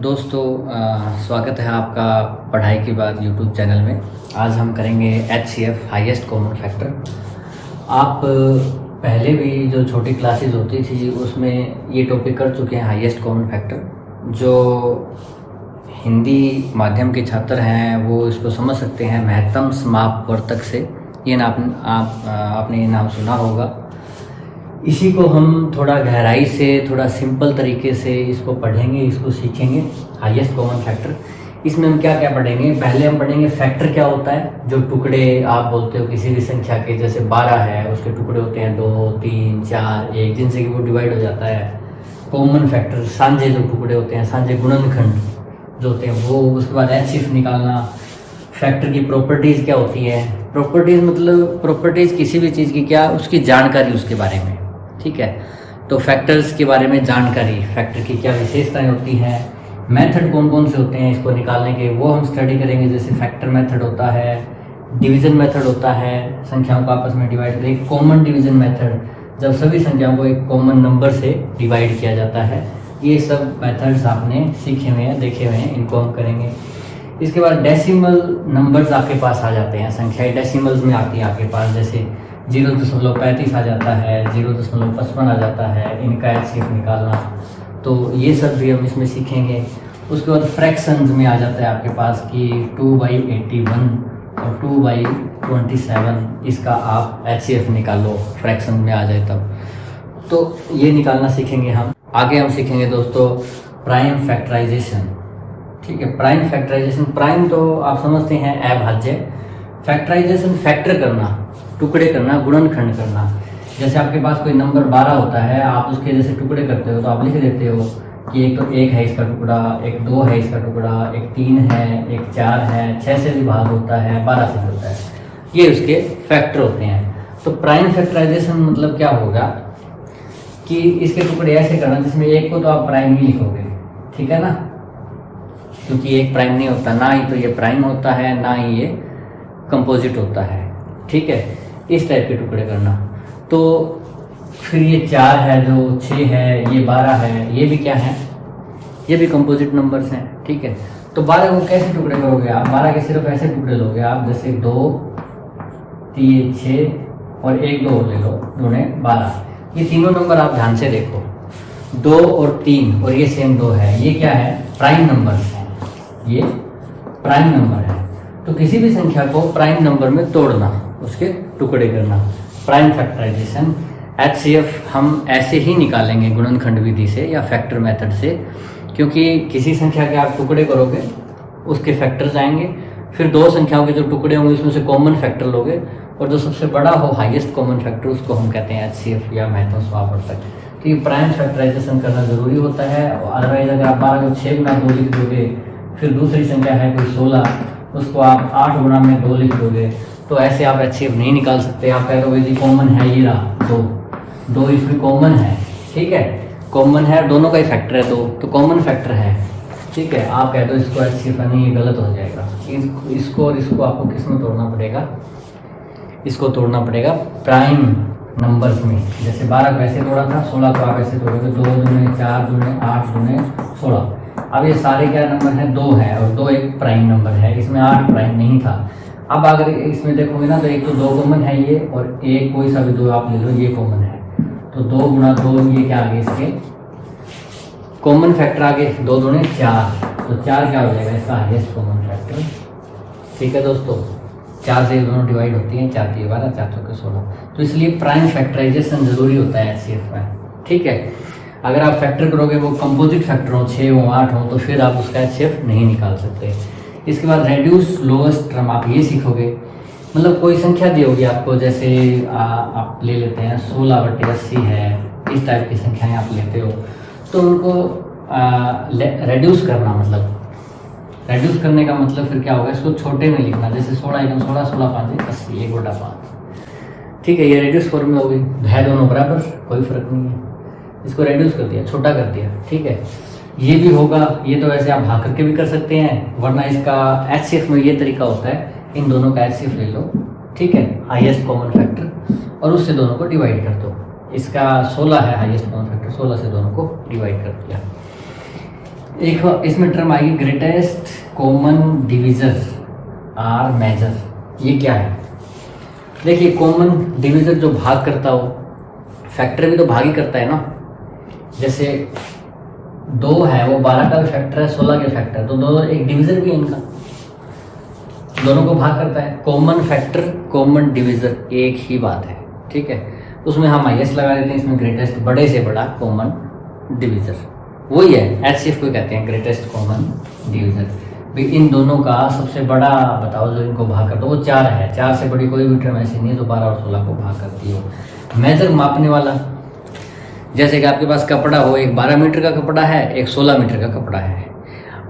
दोस्तों स्वागत है आपका पढ़ाई की बात यूट्यूब चैनल में। आज हम करेंगे HCF हाईएस्ट कॉमन फैक्टर। आप पहले भी जो छोटी क्लासेस होती थी उसमें ये टॉपिक कर चुके हैं हाईएस्ट कॉमन फैक्टर। जो हिंदी माध्यम के छात्र हैं वो इसको समझ सकते हैं महत्तम समापवर्तक से। ये नाम आपने ये नाम सुना होगा। इसी को हम थोड़ा गहराई से, थोड़ा सिंपल तरीके से इसको पढ़ेंगे, इसको सीखेंगे। हाईएस्ट कॉमन फैक्टर, इसमें हम क्या क्या पढ़ेंगे? पहले हम पढ़ेंगे फैक्टर क्या होता है। जो टुकड़े आप बोलते हो किसी भी संख्या के, जैसे 12 है उसके टुकड़े होते हैं 2, 3, 4, 1, जिनसे कि वो डिवाइड हो जाता है। कॉमन फैक्टर साझे जो टुकड़े होते हैं, साझे गुणनखंड जो होते हैं वो। उसके बाद HCF निकालना। फैक्टर की प्रॉपर्टीज़ क्या होती है? प्रॉपर्टीज़ मतलब प्रॉपर्टीज़ किसी भी चीज़ की क्या, उसकी जानकारी उसके बारे में, ठीक है। तो फैक्टर्स के बारे में जानकारी, फैक्टर की क्या विशेषताएं होती हैं, मेथड कौन कौन से होते हैं इसको निकालने के, वो हम स्टडी करेंगे। जैसे फैक्टर मेथड होता है, डिवीज़न मेथड होता है, संख्याओं को आपस में डिवाइड करें। कॉमन डिवीज़न मेथड, जब सभी संख्याओं को एक कॉमन नंबर से डिवाइड किया जाता है। ये सब मेथड्स आपने सीखे हुए हैं, देखे हुए हैं, इनको हम करेंगे। इसके बाद डेसिमल नंबर्स आपके पास आ जाते हैं, संख्याएँ डेसिमल्स में आती है आपके पास। जैसे 0.35 आ जाता है, 0.55 आ जाता है, इनका HCF निकालना। तो ये सब भी हम इसमें सीखेंगे। उसके बाद फ्रैक्शंस में आ जाता है आपके पास कि 2/81 और 2/27, इसका आप HCF निकाल लो, फ्रैक्शन में आ जाए तब। तो ये निकालना सीखेंगे हम। आगे हम सीखेंगे दोस्तों प्राइम फैक्टराइजेशन, ठीक है। प्राइम फैक्टराइजेशन, प्राइम तो आप समझते हैं अभाज्य। फैक्टराइजेशन फैक्टर करना, टुकड़े करना, गुणनखंड करना। जैसे आपके पास कोई नंबर 12 होता है, आप उसके जैसे टुकड़े करते हो तो आप लिख देते हो कि एक तो 1 है इसका टुकड़ा, एक 2 है इसका टुकड़ा, एक 3 है, एक 4 है, 6 से भी भाग होता है, 12 से भी होता है। ये उसके फैक्टर होते हैं। तो प्राइम फैक्टराइजेशन मतलब क्या होगा कि इसके टुकड़े ऐसे करना जिसमें एक को तो आप प्राइम ही लिखोगे, ठीक है ना, क्योंकि एक प्राइम नहीं होता, ना ही तो ये प्राइम होता है, ना ही ये कंपोजिट होता है, ठीक है। इस टाइप के टुकड़े करना। तो फिर ये 4 है, जो 6 है, ये 12 है, ये भी क्या है? ये भी कंपोजिट नंबर्स हैं, ठीक है। तो 12 को कैसे टुकड़े करोगे आप? 12 के सिर्फ ऐसे टुकड़े लोगे आप, जैसे 2, 3, 6 और 1, 2 ले लो, 2 ने 12। ये तीनों नंबर आप ध्यान से देखो, 2 और 3 और ये सेम 2 है, ये क्या है? प्राइम नंबर्स हैं, ये प्राइम नंबर है। तो किसी भी संख्या को प्राइम नंबर में तोड़ना, उसके टुकड़े करना, प्राइम फैक्टराइजेशन। HCF हम ऐसे ही निकालेंगे गुणनखंड विधि से या फैक्टर मेथड से, क्योंकि किसी संख्या के आप टुकड़े करोगे उसके फैक्टर्स आएंगे। फिर दो संख्याओं के जो टुकड़े होंगे उसमें से कॉमन फैक्टर लोगे, और जो सबसे बड़ा हो हाईएस्ट कॉमन फैक्टर, उसको हम कहते हैं HCF या महत्तम समापवर्तक। तो ये प्राइम फैक्टराइजेशन करना जरूरी होता है। अदरवाइज अगर आप 12 को 6 गुना 2 लिख दोगे, फिर दूसरी संख्या है कोई 16, उसको आप 8 गुना में 2 लिख दोगे, तो ऐसे आप HCF नहीं निकाल सकते। आप कह दोगे जी कॉमन है, ये रहा 2 इसमें कॉमन है, ठीक है, कॉमन है, दोनों का ही फैक्टर है 2, तो कॉमन फैक्टर है, ठीक है। आप कह दो इसको HCF नहीं, ये गलत हो जाएगा। इसको और इसको आपको किस में तोड़ना पड़ेगा? इसको तोड़ना पड़ेगा प्राइम नंबर्स में। जैसे 12 को ऐसे तोड़ा था, 16 को आप ऐसे तोड़ोगे, 2 दूने 4 दूने 8 दूने 16। अब ये सारे क्या नंबर हैं? 2 है, और 2 एक प्राइम नंबर है, इसमें 8 प्राइम नहीं था। अब अगर इसमें देखोगे ना, तो एक तो 2 कॉमन है ये, और एक कोई सा भी 2 आप ले लो, ये कॉमन है। तो 2 गुना 2, ये क्या आगे इसके कॉमन फैक्टर आगे, 2 दूने 4, तो 4 क्या हो जाएगा इसका हाईएस्ट कॉमन फैक्टर, ठीक है दोस्तों। 4 से दोनों डिवाइड होती हैं, 4 3 12, 4 चौके 16। तो इसलिए प्राइम फैक्टराइजेशन जरूरी होता है HCF में, ठीक है। अगर आप फैक्टर करोगे वो कंपोजिट फैक्टर हो, 6 हो 8 हो, तो फिर आप उसका HCF नहीं निकाल सकते। इसके बाद रेड्यूस लोएस्ट टर्म आप ये सीखोगे, मतलब कोई संख्या दी होगी आपको, जैसे आप ले लेते हैं 16/80 है, इस टाइप की संख्याएं आप लेते हो, तो उनको रेड्यूस करना, मतलब रेड्यूस करने का मतलब फिर क्या होगा? इसको छोटे में लिखना, जैसे 16 1 16, 16 5 80, 1/5, ठीक है। ये रेड्यूस फॉर्म में हो गई, है दोनों बराबर, कोई फर्क नहीं है। इसको रेड्यूस कर दिया, छोटा कर दिया, ठीक है। ये भी होगा, ये तो वैसे आप भाग करके भी कर सकते हैं, वरना इसका HCF में ये तरीका होता है, इन दोनों का HCF ले लो, ठीक है, हाईएस्ट कॉमन फैक्टर, और उससे दोनों को डिवाइड कर दो। इसका 16 है हाईएस्ट कॉमन फैक्टर, 16 से दोनों को डिवाइड कर दिया। एक इसमें टर्म आएगी greatest common divisor or measure. ये क्या है? देखिए, कॉमन डिवीजर जो भाग करता हो, फैक्टर भी तो भाग ही करता है ना। जैसे 2 है, वो 12 का भी फैक्टर है, 16 के फैक्टर, तो दोनों एक डिवीजर भी है इनका, दोनों को भाग करता है। कॉमन फैक्टर कॉमन डिवीजर एक ही बात है, ठीक है। उसमें हम हाईएस्ट लगा देते हैं, इसमें ग्रेटेस्ट बड़े से बड़ा कॉमन डिवीजर वही है, HCF को कहते हैं ग्रेटेस्ट कॉमन डिवीजर। भी इन दोनों का सबसे बड़ा बताओ जो इनको भाग करता हो, वो 4 है। 4 से बड़ी कोई भी टर्म ऐसी नहीं है जो 12 और 16 को भाग करती हो। मेजर मापने वाला, जैसे कि आपके पास कपड़ा हो, एक 12 मीटर का कपड़ा है, एक 16 मीटर का कपड़ा है।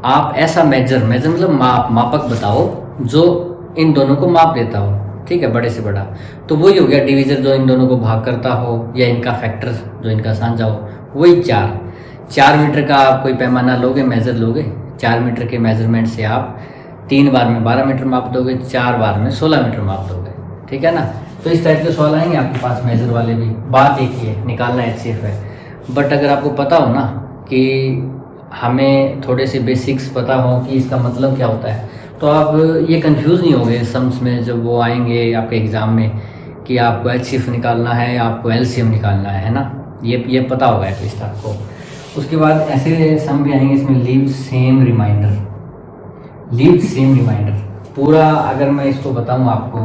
आप ऐसा मेजर मतलब मापक बताओ जो इन दोनों को माप देता हो, ठीक है, बड़े से बड़ा। तो वही हो गया डिवीजर जो इन दोनों को भाग करता हो, या इनका फैक्टर जो इनका साझा हो, वही 4 मीटर का आप कोई पैमाना लोगे, मेजर लोगे, 4 मीटर के मेजरमेंट से आप 3 बार में 12 मीटर माप दोगे, 4 बार में 16 मीटर माप दोगे, ठीक है ना। तो इस टाइप के सवाल आएंगे आपके पास मेजर वाले भी। बात एक ही है, निकालना HCF है। बट अगर आपको पता हो ना कि हमें थोड़े से बेसिक्स पता हो कि इसका मतलब क्या होता है, तो आप ये कंफ्यूज नहीं होंगे सम्स में जब वो आएंगे आपके एग्ज़ाम में कि आपको HCF निकालना है, आपको LCM निकालना है ना। ये पता होगा एटलीस्ट आपको। उसके बाद ऐसे सम भी आएंगे इसमें, लीव सेम रिमाइंडर। पूरा अगर मैं इसको बताऊं आपको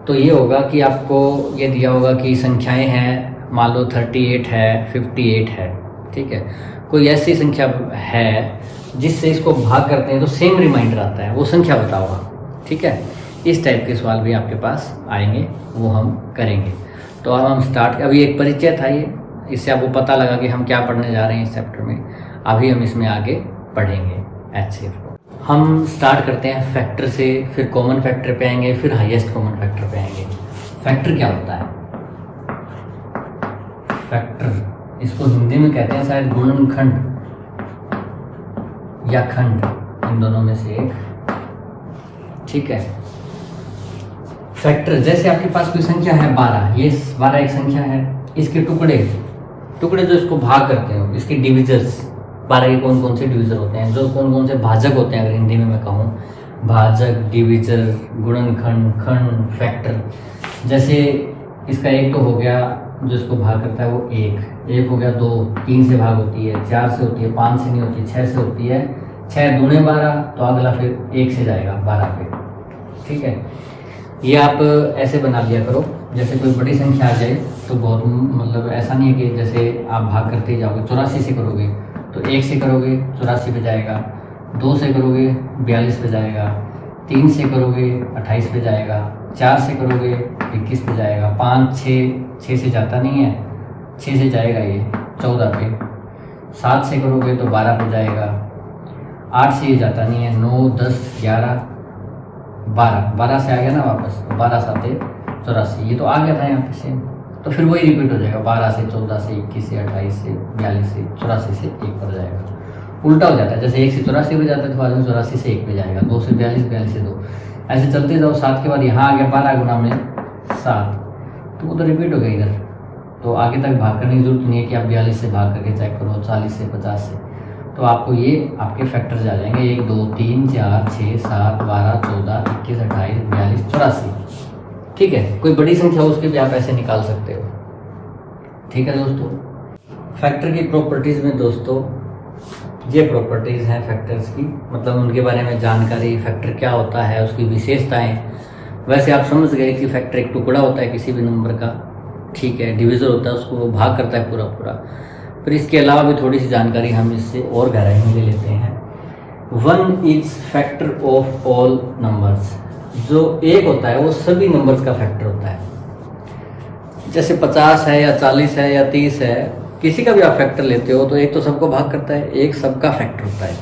तो ये होगा कि आपको ये दिया होगा कि संख्याएं हैं, मान लो 38 है, 58 है, ठीक है। कोई ऐसी संख्या है जिससे इसको भाग करते हैं तो सेम रिमाइंडर आता है, वो संख्या बताओगा, ठीक है। इस टाइप के सवाल भी आपके पास आएंगे, वो हम करेंगे। तो अब हम स्टार्ट, अभी एक परिचय था ये, इससे आपको पता लगा कि हम क्या पढ़ने जा रहे हैं इस चैप्टर में। अभी हम इसमें आगे पढ़ेंगे HCF को। हम स्टार्ट करते हैं फैक्टर से, फिर कॉमन फैक्टर पे आएंगे, फिर हाईएस्ट कॉमन फैक्टर पे आएंगे। फैक्टर क्या होता है? फैक्टर, इसको हिंदी में कहते हैं शायद गुणनखंड या खंड, इन दोनों में से एक, ठीक है। फैक्टर, जैसे आपके पास कोई संख्या है 12, ये 12 एक संख्या है, इसके टुकड़े जो इसको भाग करते हो, इसके डिविजर्स, 12 के कौन कौन से डिविजर होते हैं, जो कौन कौन से भाजक होते हैं, अगर हिंदी में मैं कहूँ, भाजक, डिविजर, गुणनखंड, खंड, फैक्टर। जैसे इसका एक तो हो गया जो इसको भाग करता है वो एक हो गया, 2 3 से भाग होती है, 4 से होती है, 5 से नहीं होती, 6 से होती है, 6 दूने 12, तो अगला फिर 1 से जाएगा 12 पे, ठीक है। ये आप ऐसे बना लिया करो, जैसे कोई बड़ी संख्या आ जाए तो बहुत, मतलब ऐसा नहीं है कि जैसे आप भाग करते ही जाओगे। 84 से करोगे तो 1 से करोगे 84 पे जाएगा, 2 से करोगे 42 पे जाएगा, 3 से करोगे 28 पे जाएगा, 4 से करोगे 21 पे जाएगा, 5 6 से जाता नहीं है, 6 से जाएगा ये 14 पे, 7 से करोगे तो 12 पे जाएगा, 8 से ये जाता नहीं है, 9 10 11 12 से आ गया ना वापस, 12 7 84, ये तो आ गया था यहाँ पे सेम। तो फिर वही रिपीट हो जाएगा, 12 से 14 से 21 से 28 से 42 से 84 से 1 पर जाएगा। उल्टा हो जाता है, जैसे 1 से 84 पे जाता है तो बाद में 84 से 1 पे जाएगा, 2 से 42, 42 से 2, ऐसे चलते जाओ। 7 के बाद यहाँ आ गया 12 गुना में 7, तो वो तो रिपीट हो गया इधर। तो आगे तक भाग करने की जरूरत नहीं है कि आप 42 से भाग करके चेक करो, 40 से 50 से, तो आपको ये आपके फैक्टर्स आ जाएंगे 1 2 3 4 6 7 12 14 21 28 42 84, ठीक है। कोई बड़ी संख्या हो उसके भी आप ऐसे निकाल सकते हो, ठीक है दोस्तों। फैक्टर की प्रॉपर्टीज़ में दोस्तों ये प्रॉपर्टीज़ हैं फैक्टर्स की, मतलब उनके बारे में जानकारी, फैक्टर क्या होता है, उसकी विशेषताएं। वैसे आप समझ गए कि फैक्टर एक टुकड़ा होता है किसी भी नंबर का, ठीक है, डिवीज़र होता है, उसको वो भाग करता है पूरा। फिर इसके अलावा भी थोड़ी सी जानकारी हम इससे और गहराई में ले लेते हैं। 1 is factor of all numbers, जो 1 होता है वो सभी नंबर्स का फैक्टर होता है। जैसे 50 है या 40 है या 30 है, किसी का भी आप फैक्टर लेते हो तो 1 तो सबको भाग करता है, 1 सबका फैक्टर होता है,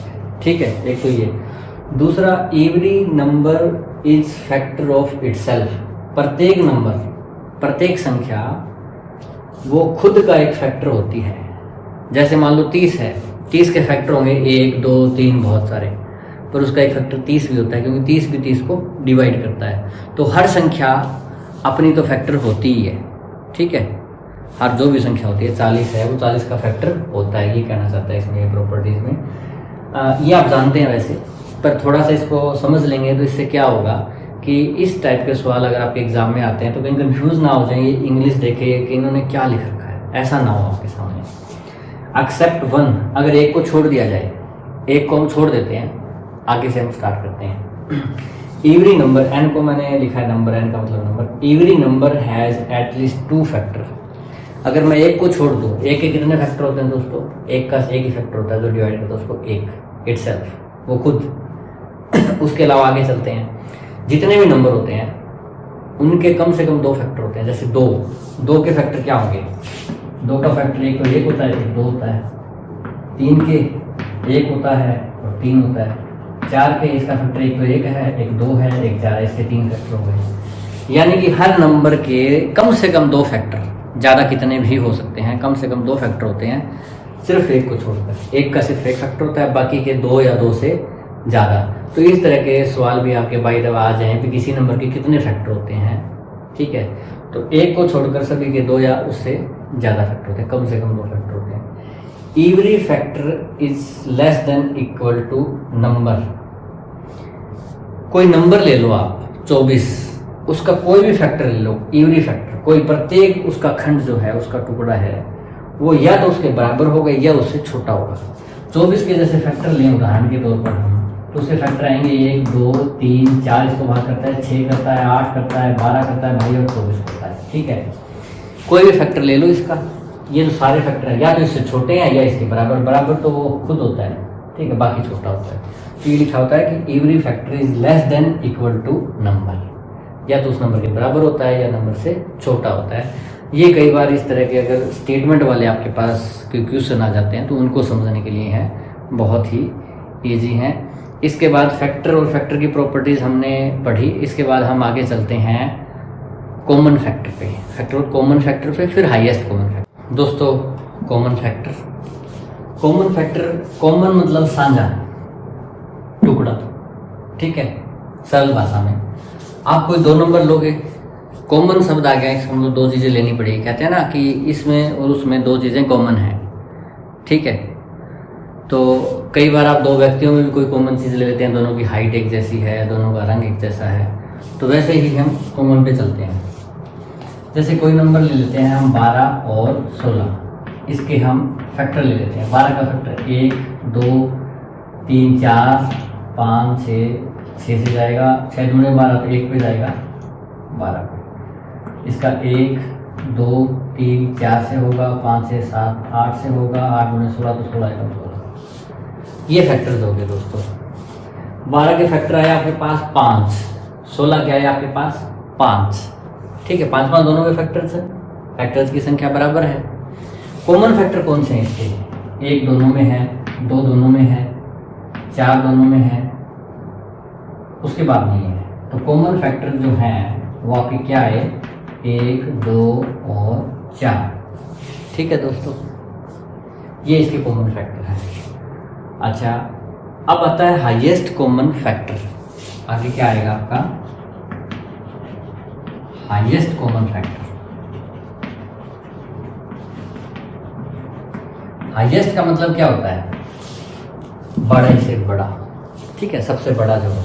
ठीक है। एक तो ये, दूसरा every number is factor of itself, प्रत्येक नंबर, प्रत्येक संख्या वो खुद का एक फैक्टर होती है। जैसे मान लो 30 है, 30 के फैक्टर होंगे 1 2 3 बहुत सारे, पर उसका एक फैक्टर 30 भी होता है, क्योंकि 30 भी 30 को डिवाइड करता है। तो हर संख्या अपनी तो फैक्टर होती ही है, ठीक है। हर जो भी संख्या होती है 40 है वो 40 का फैक्टर होता है, ये कहना चाहता है इसमें प्रॉपर्टीज़ में। ये आप जानते हैं वैसे, पर थोड़ा सा इसको समझ लेंगे तो इससे क्या होगा कि इस टाइप के सवाल अगर आपके एग्जाम में आते हैं तो कहीं कंफ्यूज ना हो जाए, इंग्लिश देखे कि इन्होंने क्या लिख रखा है, ऐसा ना हो आपके सामने। एक्सेप्ट वन, अगर एक को छोड़ दिया जाए, एक को हम छोड़ देते हैं, आगे से हम स्टार्ट करते हैं। एवरी नंबर, एन को मैंने लिखा है नंबर, एन का मतलब number. Every number has at least 2 factor. अगर मैं एक को छोड़ दूँ, एक के कितने फैक्टर होते हैं दोस्तों? एक का एक ही फैक्टर होता है जो डिवाइड करता है उसको, एक इटसेल्फ, वो खुद। उसके अलावा आगे चलते हैं, जितने भी नंबर होते हैं उनके कम से कम 2 फैक्टर होते हैं। जैसे 2 के फैक्टर क्या होंगे? 2 का फैक्टर एक तो 1 होता है, एक 2 होता है। 3 के 1 होता है और 3 होता है। 4 के इसका फैक्टर एक तो 1 है, एक 2 है, एक 4, इसके 3 फैक्टर हो गए। यानी कि हर नंबर के कम से कम 2 फैक्टर, ज़्यादा कितने भी हो सकते हैं, कम से कम 2 फैक्टर होते हैं, सिर्फ एक को छोड़कर। एक का सिर्फ एक फैक्टर होता है, बाकी के 2 या 2 से ज़्यादा। तो इस तरह के सवाल भी आपके बाई दफा आ जाएं कि किसी नंबर के कितने फैक्टर होते हैं, ठीक है। तो एक को छोड़कर सभी के 2 या उससे ज़्यादा फैक्टर होते हैं, कम से कम 2 फैक्टर होते हैं। Every factor is less than equal to number. कोई नंबर ले लो आप 24, उसका कोई भी फैक्टर ले लो, एवरी फैक्टर, कोई प्रत्येक उसका खंड जो है, उसका टुकड़ा है, वो या तो उसके बराबर होगा या उससे छोटा होगा। 24 के जैसे फैक्टर लें उदाहरण के तौर पर हम, तो उसके फैक्टर आएंगे 1, 2, 3, 4, इसको भाग करता है, 6 करता है, 8 करता है, 12 करता है भाई, और 24 करता है, ठीक है। कोई भी फैक्टर ले लो इसका, ये जो सारे फैक्टर हैं या तो इससे छोटे हैं या इसके बराबर। बराबर तो वो खुद होता है, ठीक है, बाकी छोटा होता है। तो ये लिखा होता है कि every factor is less than equal to number, या तो उस नंबर के बराबर होता है या नंबर से छोटा होता है। ये कई बार इस तरह के अगर स्टेटमेंट वाले आपके पास कोई क्वेश्चन आ जाते हैं तो उनको समझने के लिए हैं, बहुत ही ईजी हैं। इसके बाद फैक्टर और फैक्टर की प्रॉपर्टीज़ हमने पढ़ी। इसके बाद हम आगे चलते हैं कॉमन फैक्टर पे, फैक्टर और कॉमन फैक्टर पे, फिर हाईएस्ट कॉमन फैक्टर। दोस्तों कॉमन फैक्टर, कॉमन मतलब साझा, टुकड़ा, ठीक है, सरल भाषा में। आप कोई 2 नंबर लोगे, कॉमन शब्द आ गया, हम लोग 2 चीज़ें लेनी पड़ेगी। कहते हैं ना कि इसमें और उसमें 2 चीज़ें कॉमन हैं, ठीक है। तो कई बार आप 2 व्यक्तियों में भी कोई कॉमन चीज़ ले लेते हैं, दोनों की हाइट एक जैसी है, दोनों का रंग एक जैसा है, तो वैसे ही हम कॉमन पे चलते हैं। जैसे कोई नंबर ले लेते हैं हम 12 और 16, इसके हम फैक्टर ले लेते हैं। 12 का फैक्टर 1, 2, 3, 4, 5, 6 से जाएगा, 6 दूनी 12 तो 1 पे जाएगा 12 पे। इसका 1, 2, 3, 4 से होगा, 5 से 7, 8 से होगा, 8 दूनी 16 तो 16 आएगा 16। ये फैक्टर्स हो गए दोस्तों। 12 के फैक्टर आया आपके पास 5, 16 के आया आपके पास 5, ठीक है। 5 5 दोनों के फैक्टर्स है, फैक्टर्स की संख्या बराबर है। कॉमन फैक्टर कौन से हैं इसके? 1 दोनों में है, 2 दोनों में है, 4 दोनों में है, उसके बाद नहीं है। तो कॉमन फैक्टर जो है वो आपके क्या है? 1, 2 और 4, ठीक है दोस्तों, ये इसके कॉमन फैक्टर है। अच्छा, अब आता है हाईएस्ट कॉमन फैक्टर। आगे क्या आएगा आपका? Highest common factor. हाईएस्ट का मतलब क्या होता है? बड़े से बड़ा, ठीक है, सबसे बड़ा जो है।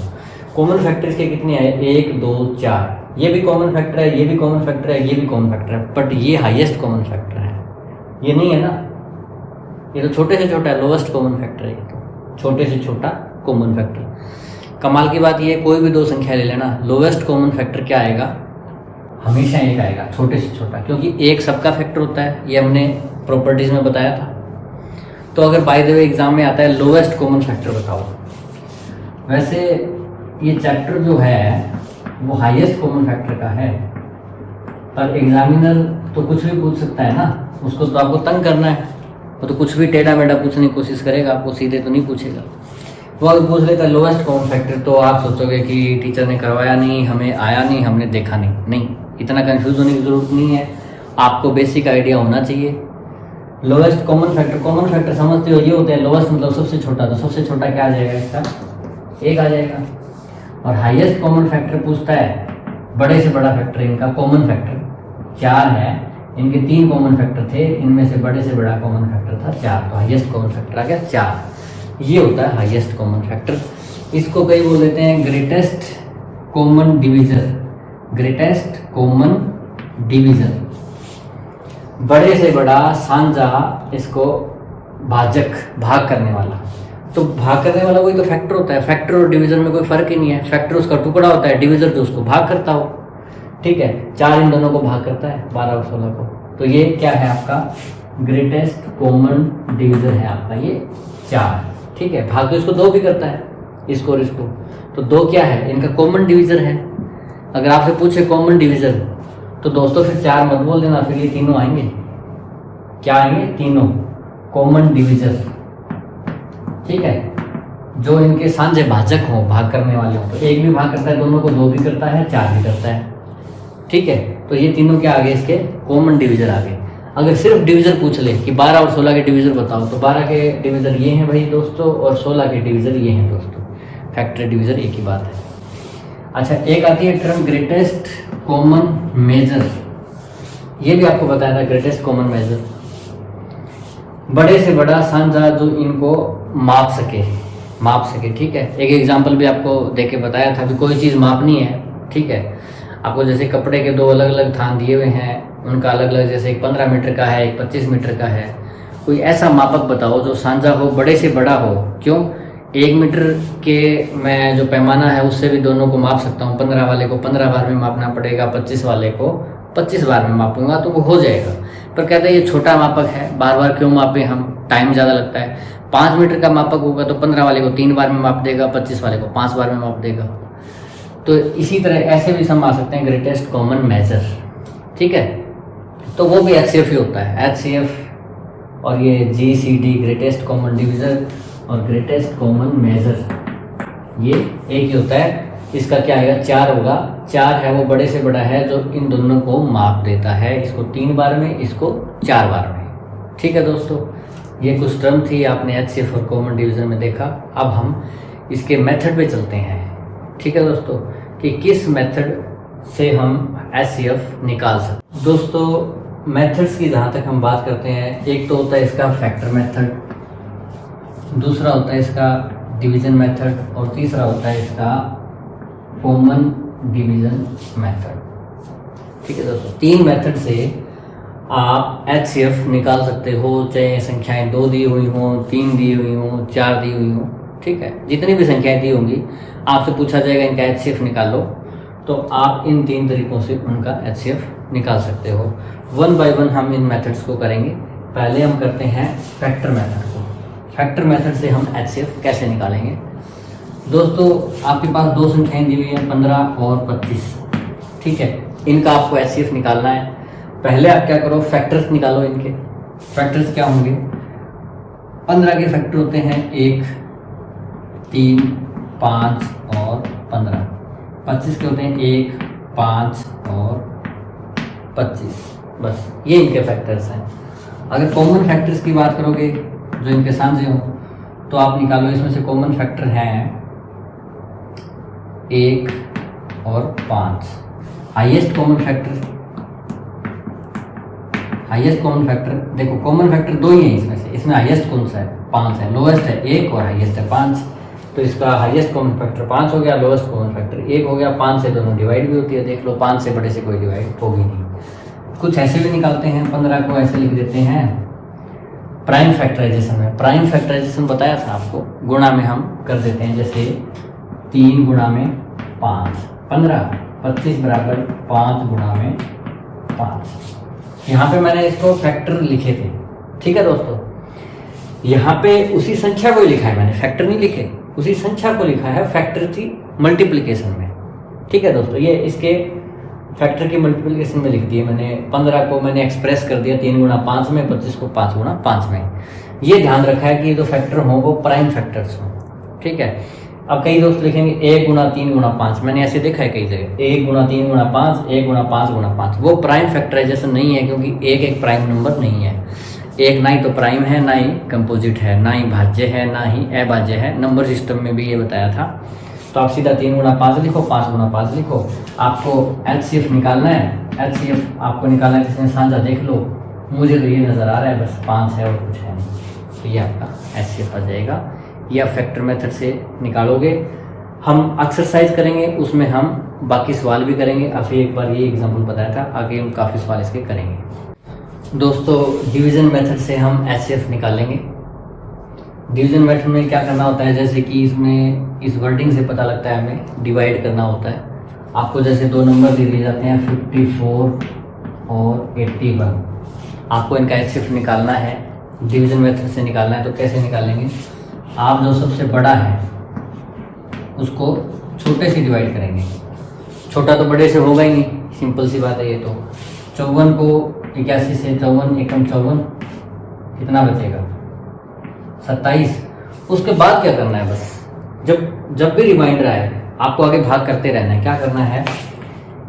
कॉमन फैक्टर के कितने आए? 1, 2, 4। ये भी कॉमन फैक्टर है, ये भी कॉमन फैक्टर है, ये भी कॉमन फैक्टर है, बट ये हाईएस्ट कॉमन फैक्टर है, ये नहीं है ना। ये तो छोटे से छोटा है, लोवेस्ट कॉमन फैक्टर है, ये तो छोटे से छोटा कॉमन फैक्टर। कमाल की बात ये है, कोई भी 2 संख्या ले लेना, लोवेस्ट कॉमन फैक्टर क्या आएगा? हमेशा 1 आएगा, छोटे से छोटा, क्योंकि 1 सबका फैक्टर होता है, ये हमने प्रॉपर्टीज में बताया था। तो अगर बाय द वे एग्जाम में आता है लोवेस्ट कॉमन फैक्टर बताओ, वैसे ये चैप्टर जो है वो हाईएस्ट कॉमन फैक्टर का है, पर एग्जामिनर तो कुछ भी पूछ सकता है ना, उसको तो आपको तंग करना है, वो तो कुछ भी टेढ़ा मेढ़ा पूछने की कोशिश करेगा, आपको सीधे तो नहीं पूछेगा। वो अगर पूछ लेता लोवेस्ट कॉमन फैक्टर तो आप सोचोगे कि टीचर ने करवाया नहीं, हमें आया नहीं, हमने देखा नहीं। नहीं, इतना कंफ्यूज होने की जरूरत नहीं है, आपको बेसिक आइडिया होना चाहिए। लोवेस्ट कॉमन फैक्टर समझते हो, ये होते हैं लोवेस्ट मतलब सबसे छोटा, तो सबसे छोटा क्या आ जाएगा इसका? 1 आ जाएगा। और हाईएस्ट कॉमन फैक्टर पूछता है बड़े से बड़ा फैक्टर, इनका कॉमन फैक्टर 4 है, इनके 3 कॉमन फैक्टर थे, इनमें से बड़े से बड़ा कॉमन फैक्टर था 4, तो हाईएस्ट कॉमन फैक्टर आ गया 4। ये होता है हाईएस्ट कॉमन फैक्टर। इसको कई बोल देते हैं greatest common divisor, greatest common divisor, बड़े से बड़ा साझा, इसको भाजक, भाग करने वाला। तो भाग करने वाला कोई तो फैक्टर होता है, फैक्टर और डिवीजन में कोई फर्क ही नहीं है। फैक्टर उसका टुकड़ा होता है, डिवीजर जो उसको भाग करता हो, ठीक है। 4 इन दोनों को भाग करता है, 12 और 16 को। तो ये क्या है आपका ग्रेटेस्ट कॉमन डिवीजर है आपका ये 4, ठीक है। भाग तो इसको 2 भी करता है, इसको और इसको, तो 2 क्या है इनका कॉमन डिवीजर है। अगर आपसे पूछे कॉमन डिवीजर तो दोस्तों फिर 4 मत बोल देना, फिर ये तीनों आएंगे। क्या आएंगे? तीनों कॉमन डिवीजर, ठीक है, जो इनके साझे भाजक हो, भाग करने वाले हो। तो 1 भी भाग करता है दोनों को, 2 भी करता है, 4 भी करता है, ठीक है। तो ये तीनों क्या आगे इसके कॉमन डिवीजर आगे। अगर सिर्फ डिवीजर पूछ ले कि 12 और 16 के डिवीजर बताओ, तो 12 के डिवीजर ये हैं भाई दोस्तों, और 16 के डिवीजर ये हैं दोस्तों। फैक्टर डिवीजर एक ही बात है। अच्छा, एक आती है टर्म ग्रेटेस्ट कॉमन मेजर। ये भी आपको बताया था, ग्रेटेस्ट कॉमन मेजर, बड़े से बड़ा साझा जो इनको माप सके, ठीक है। एक एग्जांपल भी आपको देके बताया था, भी कोई चीज़ मापनी है, ठीक है। आपको जैसे कपड़े के 2 अलग अलग थान दिए हुए हैं, उनका अलग अलग, जैसे एक 15 मीटर का है, एक 25 मीटर का है। कोई ऐसा मापक बताओ जो साझा हो, बड़े से बड़ा हो। क्यों? 1 मीटर के मैं जो पैमाना है उससे भी दोनों को माप सकता हूँ। 15 वाले को 15 बार में मापना पड़ेगा, 25 वाले को 25 बार में मापूंगा तो वो हो जाएगा। पर कहते हैं ये छोटा मापक है, बार बार क्यों मापें हम, टाइम ज़्यादा लगता है। 5 मीटर का मापक होगा तो 15 वाले को 3 बार में माप देगा, 25 वाले को 5 बार में माप देगा। तो इसी तरह ऐसे भी हम आ सकते हैं ग्रेटेस्ट कॉमन मेजर, ठीक है। तो वो भी HCF ही होता है, HCF और ये GCD ग्रेटेस्ट कॉमन डिवीजर और ग्रेटेस्ट कॉमन मेजर, ये एक ही होता है। इसका क्या आएगा? 4 होगा। 4 है वो बड़े से बड़ा है जो इन दोनों को माप देता है, इसको 3 बार में, इसको 4 बार में, ठीक है दोस्तों। ये कुछ टर्म थी आपने HCF और कॉमन डिवीजन में देखा। अब हम इसके मेथड पे चलते हैं, ठीक है दोस्तों, कि किस मेथड से हम HCF निकाल सकते। दोस्तों मेथड्स की जहाँ तक हम बात करते हैं, एक तो होता है इसका फैक्टर मेथड, दूसरा होता है इसका डिवीजन मेथड, और तीसरा होता है इसका कॉमन डिवीजन मेथड, ठीक है दोस्तों। 3 मेथड से आप HCF निकाल सकते हो, चाहे संख्याएं 2 दी हुई हों, 3 दी हुई हों, 4 दी हुई हों, ठीक है। जितनी भी संख्याएं दी होंगी, आपसे पूछा जाएगा इनका HCF निकाल लो, तो आप इन 3 तरीकों से उनका HCF निकाल सकते हो। 1 बाय 1 हम इन मेथड्स को करेंगे। पहले हम करते हैं फैक्टर मेथड को। फैक्टर मेथड से हम HCF कैसे निकालेंगे? दोस्तों आपके पास 2 संख्याएं दी हुई हैं, 15 और 25, ठीक है। इनका आपको HCF निकालना है। पहले आप क्या करो, फैक्टर्स निकालो इनके। फैक्टर्स क्या होंगे? 15 के फैक्टर होते हैं 1, 3, 5 और 15। 25 के होते हैं 1, 5 और 25, बस ये इनके फैक्टर्स हैं। अगर कॉमन फैक्टर्स की बात करोगे जो इनके साझे हों, तो आप निकालो। इसमें से कॉमन फैक्टर हैं 1 और 5। हाईएस्ट कॉमन फैक्टर देखो, कॉमन फैक्टर 2 ही है इसमें से। इसमें हाईएस्ट कौन सा है? 5 है। लोएस्ट है 1 और हाईएस्ट है 5, तो इसका हाईएस्ट कॉमन फैक्टर 5 हो गया, लोएस्ट कॉमन फैक्टर 1 हो गया। 5 से दोनों डिवाइड भी होती है, देख लो, 5 से बड़े से कोई डिवाइड होगी नहीं। कुछ ऐसे भी निकालते हैं, 15 को ऐसे लिख देते हैं प्राइम फैक्टराइजेशन में। प्राइम फैक्टराइजेशन बताया था आपको, गुणा में हम कर देते हैं, जैसे 3 गुणा में 5, 15, 25 बराबर 5 गुणा में 5। यहाँ पे मैंने इसको फैक्टर लिखे थे, ठीक है दोस्तों। यहाँ पे उसी संख्या को ही लिखा है मैंने, फैक्टर नहीं लिखे, उसी संख्या को लिखा है फैक्टर की मल्टीप्लिकेशन में, ठीक है दोस्तों। ये इसके फैक्टर की मल्टीप्लिकेशन में लिख दिए मैंने। 15 को मैंने एक्सप्रेस कर दिया 3 गुणा 5 में, 25 को 5 गुणा 5 में। ये ध्यान रखा है कि जो फैक्टर हों वो प्राइम फैक्टर्स हों, ठीक है। अब कई दोस्त लिखेंगे 1 गुणा 3 गुणा 5, मैंने ऐसे देखा है कई जगह, 1 गुणा 3 गुणा 5, 1 गुणा 5 गुणा 5। वो प्राइम फैक्टराइजेशन नहीं है, क्योंकि 1 एक प्राइम नंबर नहीं है। 1 ना ही तो प्राइम है, ना ही कंपोजिट है, ना ही भाज्य है, ना ही अभाज्य है। नंबर सिस्टम में भी ये बताया था। तो आप सीधा 3 गुणा 5 लिखो, 5 गुणा 5 लिखो। आपको HCF निकालना है HCF आपको निकालना है, जिसमें साझा देख लो, मुझे तो ये नज़र आ रहा है बस 5 है और कुछ है नहीं, तो ये आपका HCF आ जाएगा। ये आप फैक्टर मेथड से निकालोगे। हम एक्सरसाइज करेंगे, उसमें हम बाकी सवाल भी करेंगे। अभी एक बार ये एग्जांपल बताया था, आगे हम काफ़ी सवाल इसके करेंगे। दोस्तों डिवीज़न मेथड से हम HCF निकालेंगे। डिवीज़न मेथड में क्या करना होता है, जैसे कि इसमें इस वर्डिंग से पता लगता है हमें डिवाइड करना होता है। आपको जैसे दो नंबर दे दिए जाते हैं 54 और 81, आपको इनका HCF निकालना है, डिवीज़न मेथड से निकालना है। तो कैसे निकालेंगे, आप जो सबसे बड़ा है उसको छोटे से डिवाइड करेंगे। छोटा तो बड़े से होगा ही नहीं, सिंपल सी बात है ये। तो 54 को 81 से 54 एकम 54, कितना बचेगा 27। उसके बाद क्या करना है, बस जब भी रिमाइंडर आए आपको आगे भाग करते रहना है। क्या करना है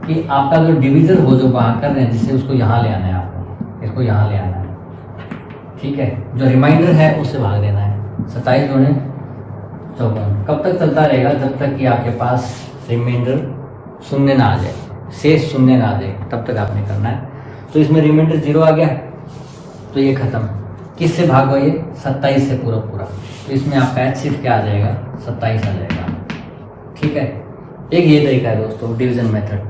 कि आपका जो डिवीज़न हो जो भाग कर रहे हैं, जिससे उसको यहाँ ले आना है, आपको इसको यहाँ ले आना है, ठीक है। जो रिमाइंडर है उससे भाग देना है। 27 गुणे 54 कब तक चलता रहेगा, जब तक कि आपके पास रिमाइंडर शून्य ना आ जाए, शेष शून्य ना आ जाए, तब तक आपने करना है। तो इसमें रिमाइंडर 0 आ गया तो ये खत्म। किससे भागो, ये 27 से पूरा। तो इसमें आपका HCF क्या आ जाएगा, 27 आ जाएगा, ठीक है। एक ये तरीका है दोस्तों डिवीज़न मेथड।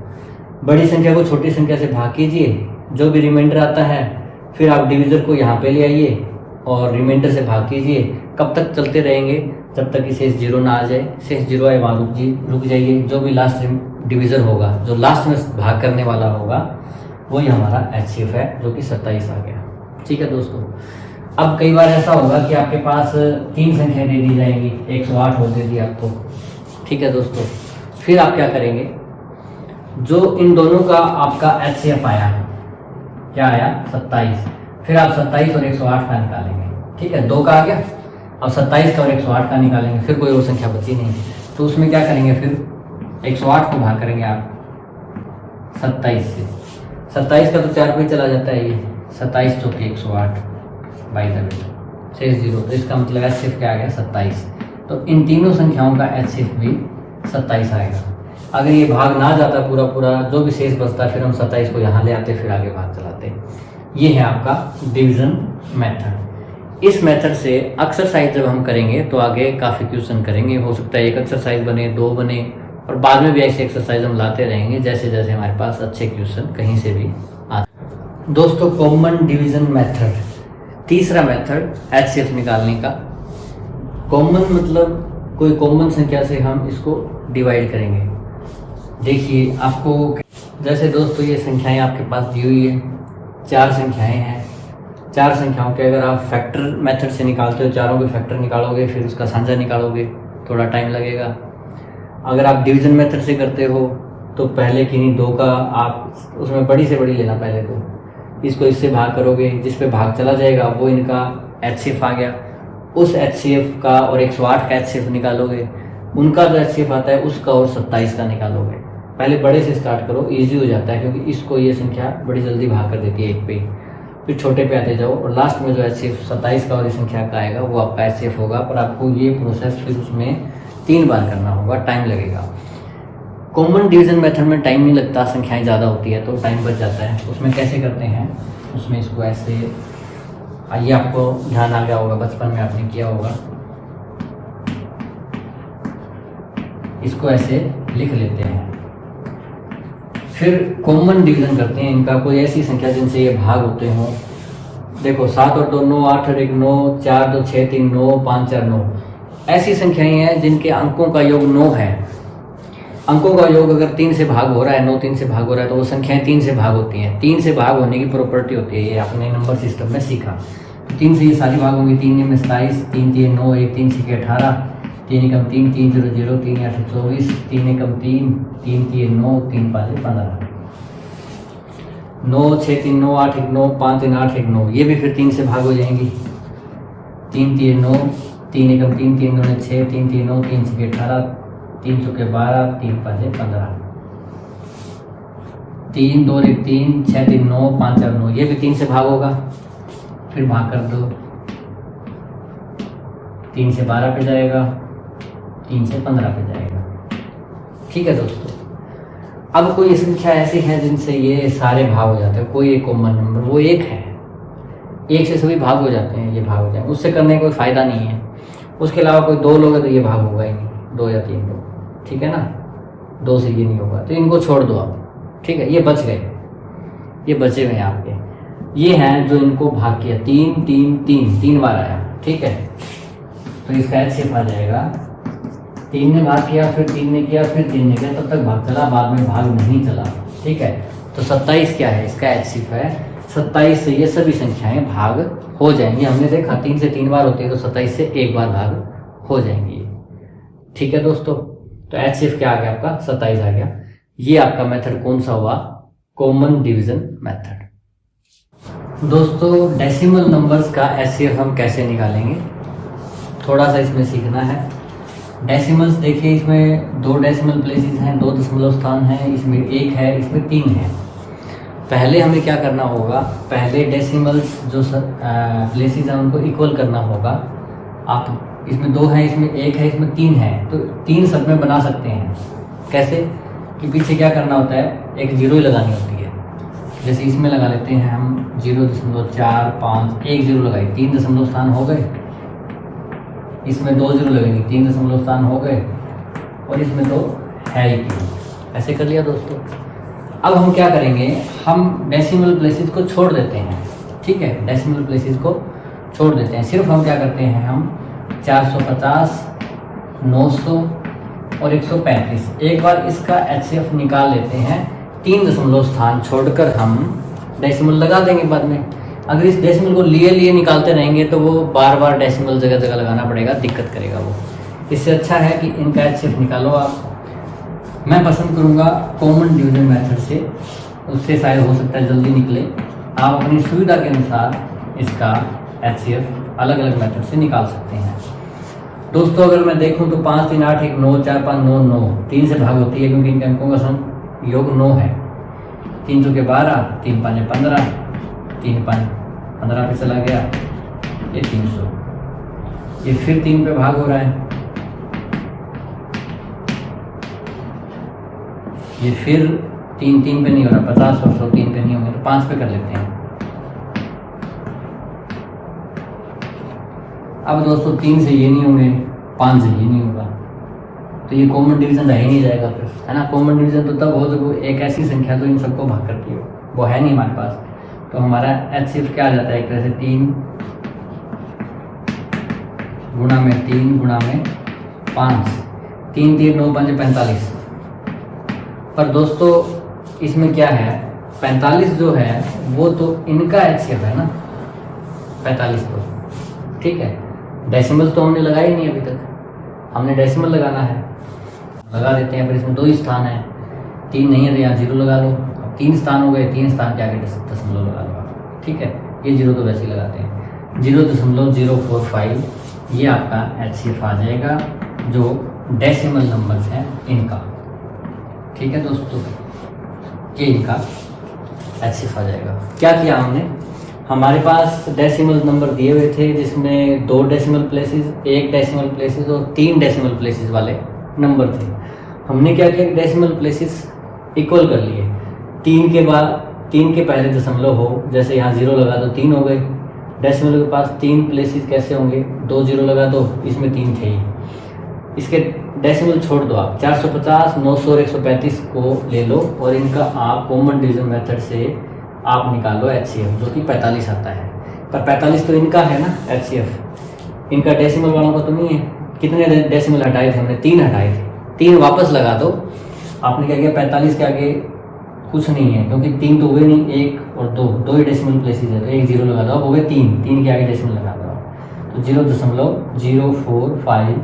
बड़ी संख्या को छोटी संख्या से भाग कीजिए, जो भी रिमाइंडर आता है फिर आप डिवीज़र को यहाँ पे ले आइए और रिमाइंडर से भाग कीजिए। कब तक चलते रहेंगे, जब तक कि शेष 0 ना आ जाए। शेष 0 आए वहाँ रुक जाइए। जो भी लास्ट डिवीज़र होगा, जो लास्ट में भाग करने वाला होगा, वही हमारा HCF है, जो कि 27 आ गया, ठीक है दोस्तों। अब कई बार ऐसा होगा कि आपके पास 3 संख्याएं दे दी जाएंगी, 108 हो दे दी आपको, ठीक है दोस्तों। फिर आप क्या करेंगे, जो इन दोनों का आपका HCF आया, क्या आया 27, फिर आप 27 और 108 का निकालेंगे, ठीक है। 2 का आ गया, अब 27 का और 108 का निकालेंगे, फिर कोई और संख्या बची नहीं। तो उसमें क्या करेंगे, फिर 108 को भाग करेंगे आप 27 से। 27 का तो 4 पे चला जाता है, ये 27 चौके 108 बाई द वे, शेष 0। तो इसका मतलब HCF क्या आ गया 27। तो इन तीनों संख्याओं का HCF भी 27 आएगा। अगर ये भाग ना जाता पूरा, जो भी शेष बचता फिर हम 27 को यहाँ ले आते, फिर आगे भाग चलाते। ये है आपका डिवीज़न मेथड। इस मेथड से एक्सरसाइज जब हम करेंगे तो आगे काफ़ी क्वेश्चन करेंगे। हो सकता है एक एक्सरसाइज बने, 2 बने, और बाद में भी ऐसे एक्सरसाइज हम लाते रहेंगे जैसे जैसे हमारे पास अच्छे क्वेश्चन कहीं से भी आते। दोस्तों कॉमन डिवीज़न मेथड, तीसरा मेथड HCF निकालने का। कॉमन मतलब कोई कॉमन संख्या से हम इसको डिवाइड करेंगे। देखिए आपको, जैसे दोस्तों ये संख्याएं आपके पास दी हुई है, 4 संख्याएं हैं। 4 संख्याओं के अगर आप फैक्टर मेथड से निकालते हो, चारों के फैक्टर निकालोगे, फिर उसका साझा निकालोगे, थोड़ा टाइम लगेगा। अगर आप डिवीज़न मेथड से करते हो तो पहले किन्हीं 2 का आप उसमें बड़ी से बड़ी लेना, पहले तो इसको इससे भाग करोगे, जिस पे भाग चला जाएगा वो इनका HCF आ गया। उस HCF का और 108 का HCF निकालोगे, उनका जो HCF आता है उसका और 27 का निकालोगे। पहले बड़े से स्टार्ट करो, इजी हो जाता है, क्योंकि इसको ये संख्या बड़ी जल्दी भाग कर देती है 1 पे। फिर छोटे पे आते जाओ और लास्ट में जो HCF 27 का और इस संख्या का आएगा वो आपका HCF होगा। पर आपको ये प्रोसेस फिर उसमें 3 बार करना होगा, टाइम लगेगा। कॉमन डिवीज़न मेथड में टाइम नहीं लगता, संख्याएं ज़्यादा होती है तो टाइम बच जाता है। उसमें कैसे करते हैं, उसमें इसको ऐसे, आइए आपको ध्यान आ गया होगा, बचपन में आपने किया होगा, इसको ऐसे लिख लेते हैं। फिर कॉमन डिवीज़न करते हैं इनका, कोई ऐसी संख्या जिनसे ये भाग होते हों। देखो 7 और 2 9, 8 और 1 9, 4 2 6 3 9, 5 4 9, ऐसी संख्याएं हैं जिनके अंकों का योग 9 है। अंकों का योग अगर 3 से भाग हो रहा है, 9 3 से भाग हो रहा है, तो वो संख्याएं 3 से भाग होती हैं। 3 से भाग होने की प्रॉपर्टी होती है, ये आपने नंबर सिस्टम में सीखा। 3 से ये सारी भाग होंगी, 3 में 27, 3 3 9, 1 3 6 18, 3 एकम 3, 3 0 0, 3 8 24, 3 एकम 3, 3 3 9, 3 5 15, 9 6 3 9, 8 1 9, 5 3 8 1 9, ये भी फिर 3 से भाग हो जाएंगी। 3 3 9, 3 एकम 3, 3 2 6, 3 3 9, 3 6 18, 3 चौके 12, 3 5 15, 3 2 1 3, 6 3 9, 5 4 9, ये भी 3 से भाग होगा। फिर भाग कर दो, 3 से 12 पे जाएगा, 3 से 15 पे जाएगा। ठीक है दोस्तों, अब कोई संख्या ऐसी है जिनसे ये सारे भाग हो जाते हैं, कोई एक कॉमन नंबर वो एक है, एक से सभी भाग हो जाते हैं, ये भाग हो जाए, उससे करने का कोई फ़ायदा नहीं है। उसके अलावा कोई दो लोग है तो ये भाग होगा ही नहीं, 2 या 3 लोग, ठीक है ना, 2 से ये नहीं होगा, तो इनको छोड़ दो आप, ठीक है। ये बच गए, ये बचे हुए हैं आपके, ये हैं जो इनको भाग किया, 3 3 3 3 बार आया, ठीक है। तो इसका HCF आ जाएगा, 3 ने भाग किया, फिर 3 ने किया, फिर 3 ने किया, तब तक भाग चला, बाद में भाग नहीं चला, ठीक है। तो 27 क्या है, इसका HCF है 27 से ये सभी संख्याएं भाग हो जाएंगी। हमने देखा 3 से 3 बार होती है, तो 27 से एक बार भाग हो जाएंगी, ठीक है दोस्तों। तो HCF क्या आ गया आपका, 27 आ गया। ये आपका मेथड कौन सा हुआ, कॉमन डिवीजन मेथड। दोस्तों डेसिमल नंबर्स का HCF हम कैसे निकालेंगे, थोड़ा सा इसमें सीखना है। डेसिमल्स देखिए, इसमें 2 डेसिमल प्लेसेस हैं, 2 दशमलव स्थान हैं, इसमें 1 है, इसमें 3 है। पहले हमें क्या करना होगा, पहले डेसिमल्स जो प्लेसेस हैं उनको इक्वल करना होगा। आप इसमें 2 है, इसमें 1 है, इसमें 3 है, तो 3 सब में बना सकते हैं। कैसे कि पीछे क्या करना होता है, एक जीरो ही लगानी होती है। जैसे इसमें लगा लेते हैं हम 0.45, एक जीरो लगाई, 3 दशमलव स्थान हो गए। इसमें 2 जीरो लगेंगे, 3 दशमलव स्थान हो गए, और इसमें तो है ही 3। ऐसे कर लिया दोस्तों। अब हम क्या करेंगे, हम डेसिमल प्लेसेस को छोड़ देते हैं, ठीक है, डेसिमल प्लेसेस को छोड़ देते हैं। सिर्फ हम क्या करते हैं, हम 450, 900 और 135 एक बार इसका HCF निकाल लेते हैं। 3 दशमलव स्थान छोड़कर हम डेसिमल लगा देंगे बाद में। अगर इस डेसिमल को लिए निकालते रहेंगे तो वो बार बार डेसिमल जगह जगह लगाना पड़ेगा, दिक्कत करेगा वो। इससे अच्छा है कि इनका HCF निकालो आप। मैं पसंद करूँगा कॉमन डिवीजन मेथड से, उससे शायद हो सकता है जल्दी निकले। आप अपनी सुविधा के अनुसार इसका HCF अलग अलग मेथड से निकाल सकते हैं। दोस्तों अगर मैं देखूं तो 5 3 8 1 9 4 5 9 9 3 से भाग होती है, क्योंकि इनके अंकों का योग 9 है। 3 चौके 12, 3 5 15, 3 5 15 पे चला गया, ये 300, ये फिर 3 पे भाग हो रहा है, ये फिर 3 3 पे नहीं हो रहा, 50 और 100 3 पे नहीं होंगे, तो 5 पे कर लेते हैं। अब दोस्तों 3 से ये नहीं होंगे, 5 से ये नहीं होगा, तो ये कॉमन डिवीजन रह ही नहीं जाएगा फिर, है ना। कॉमन डिवीजन तो तब हो जब एक ऐसी संख्या जो इन सबको भाग करती हो, वो है नहीं हमारे पास। तो हमारा HCF क्या आ जाता है, एक तरह से 3 गुणा में 3 गुणा में 5, 3 3 9 5 45। पर दोस्तों इसमें क्या है, 45 जो है वो तो इनका HCF है ना, 45 तो, ठीक है। डेसिमल तो हमने लगाया ही नहीं अभी तक, हमने डेसिमल लगाना है, लगा देते हैं। पर इसमें 2 ही स्थान है, 3 नहीं है तो यहाँ 0 लगा दो। अब 3 स्थान हो गए, 3 स्थान के आगे दशमलव लगा दो, ठीक है। ये 0 तो वैसे ही लगाते हैं, 0.045 ये आपका HCF आ जाएगा, जो डेसिमल नंबर्स हैं इनका, ठीक है दोस्तों। ये इनका HCF आ जाएगा। क्या किया हमने, हमारे पास डेसिमल नंबर दिए हुए थे जिसमें 2 डेसिमल प्लेसेस, 1 डेसिमल प्लेसेस और 3 डेसिमल प्लेसेस वाले नंबर थे। हमने क्या किया, डेसिमल प्लेसेस इक्वल कर लिए। 3 के बाद 3 के पहले दशमलव हो, जैसे यहाँ 0 लगा दो 3 हो गए। डेसिमल के पास 3 प्लेसेस कैसे होंगे, 2 0 लगा दो, इसमें 3 थे ही, इसके डेसिमल छोड़ दो आप। 450, 900 और 135 को ले लो और इनका आप कॉमन डिवीजन मेथड से आप निकालो HCF, जो कि 45 आता है। पर 45 तो इनका है ना HCF, इनका डेसिमल वालों का तो नहीं है। कितने डेसिमल हटाए थे हमने, 3 हटाए थे, 3 वापस लगा दो। आपने क्या किया, 45 के आगे कुछ नहीं है, क्योंकि 3 तो हुए नहीं, 1 और 2 ही डेसिमल प्लेसेस है, तो 1 0 लगा दो, अब हो गए 3 के आगे डेसिमल लगा दो, तो 0.045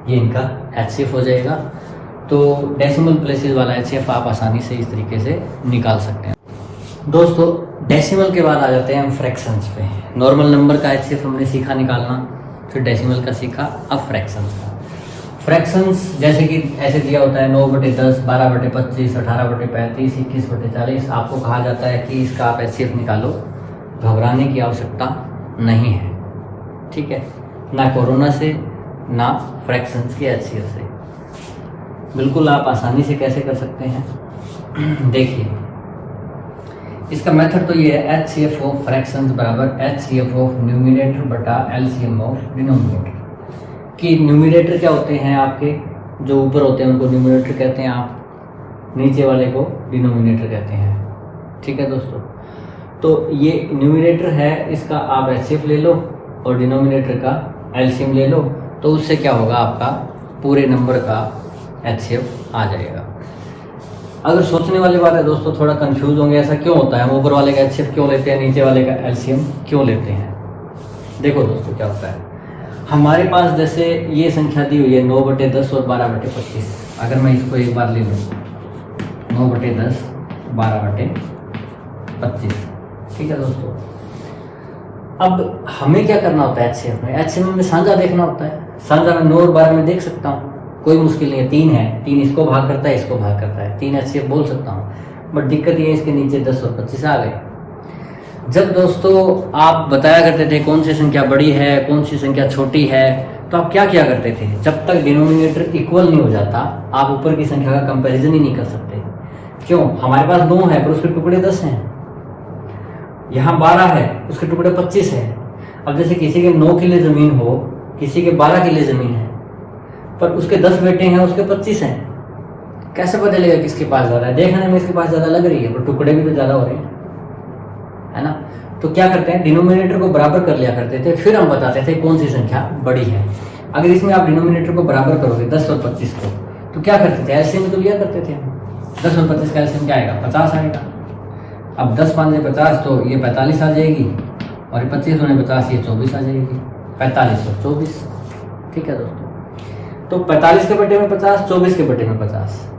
ये इनका HCF हो जाएगा। तो डेसिमल प्लेसेस वाला HCF आप आसानी से इस तरीके से निकाल सकते हैं। दोस्तों डेसिमल के बाद आ जाते हैं हम फ्रैक्शंस पे। नॉर्मल नंबर का HCF हमने सीखा निकालना, फिर डेसिमल का सीखा, अब फ्रैक्शंस का। फ्रैक्शंस जैसे कि ऐसे दिया होता है 9/10, 12/25, 18/35, 21/40। आपको कहा जाता है कि इसका आप HCF निकालो, घबराने की आवश्यकता नहीं है, ठीक है। ना कोरोना से ना फ्रैक्शंस के HCF से, बिल्कुल आप आसानी से कैसे कर सकते हैं। देखिए इसका मेथड तो ये है, HCF ऑफ फ्रैक्शंस बराबर HCF ऑफ न्यूमिनेटर बटा LCM ऑफ डिनोमिनेटर। कि न्यूमिनेटर क्या होते हैं आपके, जो ऊपर होते हैं उनको न्यूमिनेटर कहते हैं, आप नीचे वाले को डिनोमिनेटर कहते हैं। ठीक है दोस्तों, तो ये न्यूमिनेटर है, इसका आप HCF ले लो और डिनोमिनेटर का LCM ले लो, तो उससे क्या होगा, आपका पूरे नंबर का HCF आ जाएगा। अगर सोचने वाली बात है दोस्तों, थोड़ा कंफ्यूज होंगे ऐसा क्यों होता है, हम ऊपर वाले का HCF क्यों लेते हैं, नीचे वाले का LCM क्यों लेते हैं। देखो दोस्तों क्या होता है, हमारे पास जैसे ये संख्या दी हुई है 9/10 और 12/25। अगर मैं इसको एक बार ले लूँ 9/10 12/25, ठीक है दोस्तों। अब हमें क्या करना होता है HCF में, HCF में साझा देखना होता है। साझा में 9 और 12 में देख सकता हूँ, कोई मुश्किल नहीं है। 3 है, 3 इसको भाग करता है, इसको भाग करता है, 3 HCF बोल सकता हूँ। बट दिक्कत ये है इसके नीचे 10 और 25 आ गए। जब दोस्तों आप बताया करते थे कौन सी संख्या बड़ी है कौन सी संख्या छोटी है, तो आप क्या किया करते थे, जब तक डिनोमिनेटर इक्वल नहीं हो जाता आप ऊपर की संख्या का कंपैरिजन ही नहीं कर सकते। क्यों, हमारे पास 9 है पर उसके टुकड़े 10 हैं, यहाँ 12 है उसके टुकड़े 25 है। अब जैसे किसी के 9 किले जमीन हो, किसी के 12 किले जमीन है, पर उसके 10 बेटे हैं, उसके 25 हैं, कैसे पता चलेगा किसके पास ज़्यादा है। देखने में इसके पास ज़्यादा लग रही है पर टुकड़े भी तो ज़्यादा हो रहे हैं, है ना। तो क्या करते हैं, डिनोमिनेटर को बराबर कर लिया करते थे, फिर हम बताते थे कौन सी संख्या बड़ी है। अगर इसमें आप डिनोमिनेटर को बराबर करोगे 10 और 25 को, तो क्या करते थे, एलसीएम में तो लिया करते थे हम। 10 और 25 का एलसीएम क्या आएगा, 50 आएगा। अब 10 5 50, तो ये 45 आ जाएगी, और 25 दूनी 50, ये 24 आ जाएगी। 45 और 24, ठीक है दोस्तों। तो 45 के बटे में 50, 24 के बटे में 50।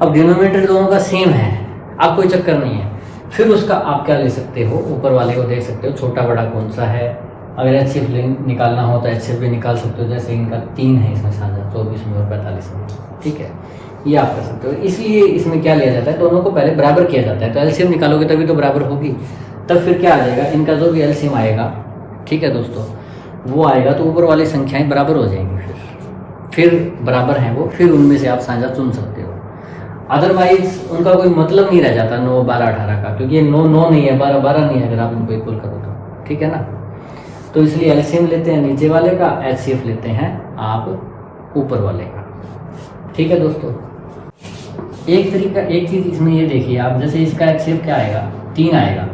अब डिनोमिनेटर दोनों का सेम है, आप कोई चक्कर नहीं है। फिर उसका आप क्या ले सकते हो, ऊपर वाले को देख सकते हो छोटा बड़ा कौन सा है। अगर एचसीएफ निकालना हो तो एचसीएफ भी निकाल सकते हो, जैसे इनका 3 है इसमें साझा, 24 में और 45 में, ठीक है, ये आप कर सकते हो। इसलिए इसमें क्या लिया जाता है, दोनों को पहले बराबर किया जाता है। तो एलसीएम निकालोगे तभी तो बराबर होगी, तब फिर क्या आ जाएगा, इनका जो भी एलसीएम आएगा, ठीक है दोस्तों, वो आएगा तो ऊपर वाली संख्याएं बराबर हो जाएंगी। फिर बराबर हैं वो, फिर उनमें से आप साझा चुन सकते हो। अदरवाइज उनका कोई मतलब नहीं रह जाता 9 12 18 का, क्योंकि ये 9 9 नहीं है, 12 12 नहीं है अगर आप इनको इक्वल करो तो, ठीक है ना। तो इसलिए एलसीएम लेते हैं नीचे वाले का, एचसीएफ लेते हैं आप ऊपर वाले का, ठीक है दोस्तों। एक तरीका, एक चीज इसमें ये देखिए आप, जैसे इसका एचसीएफ क्या आएगा, 3 आएगा,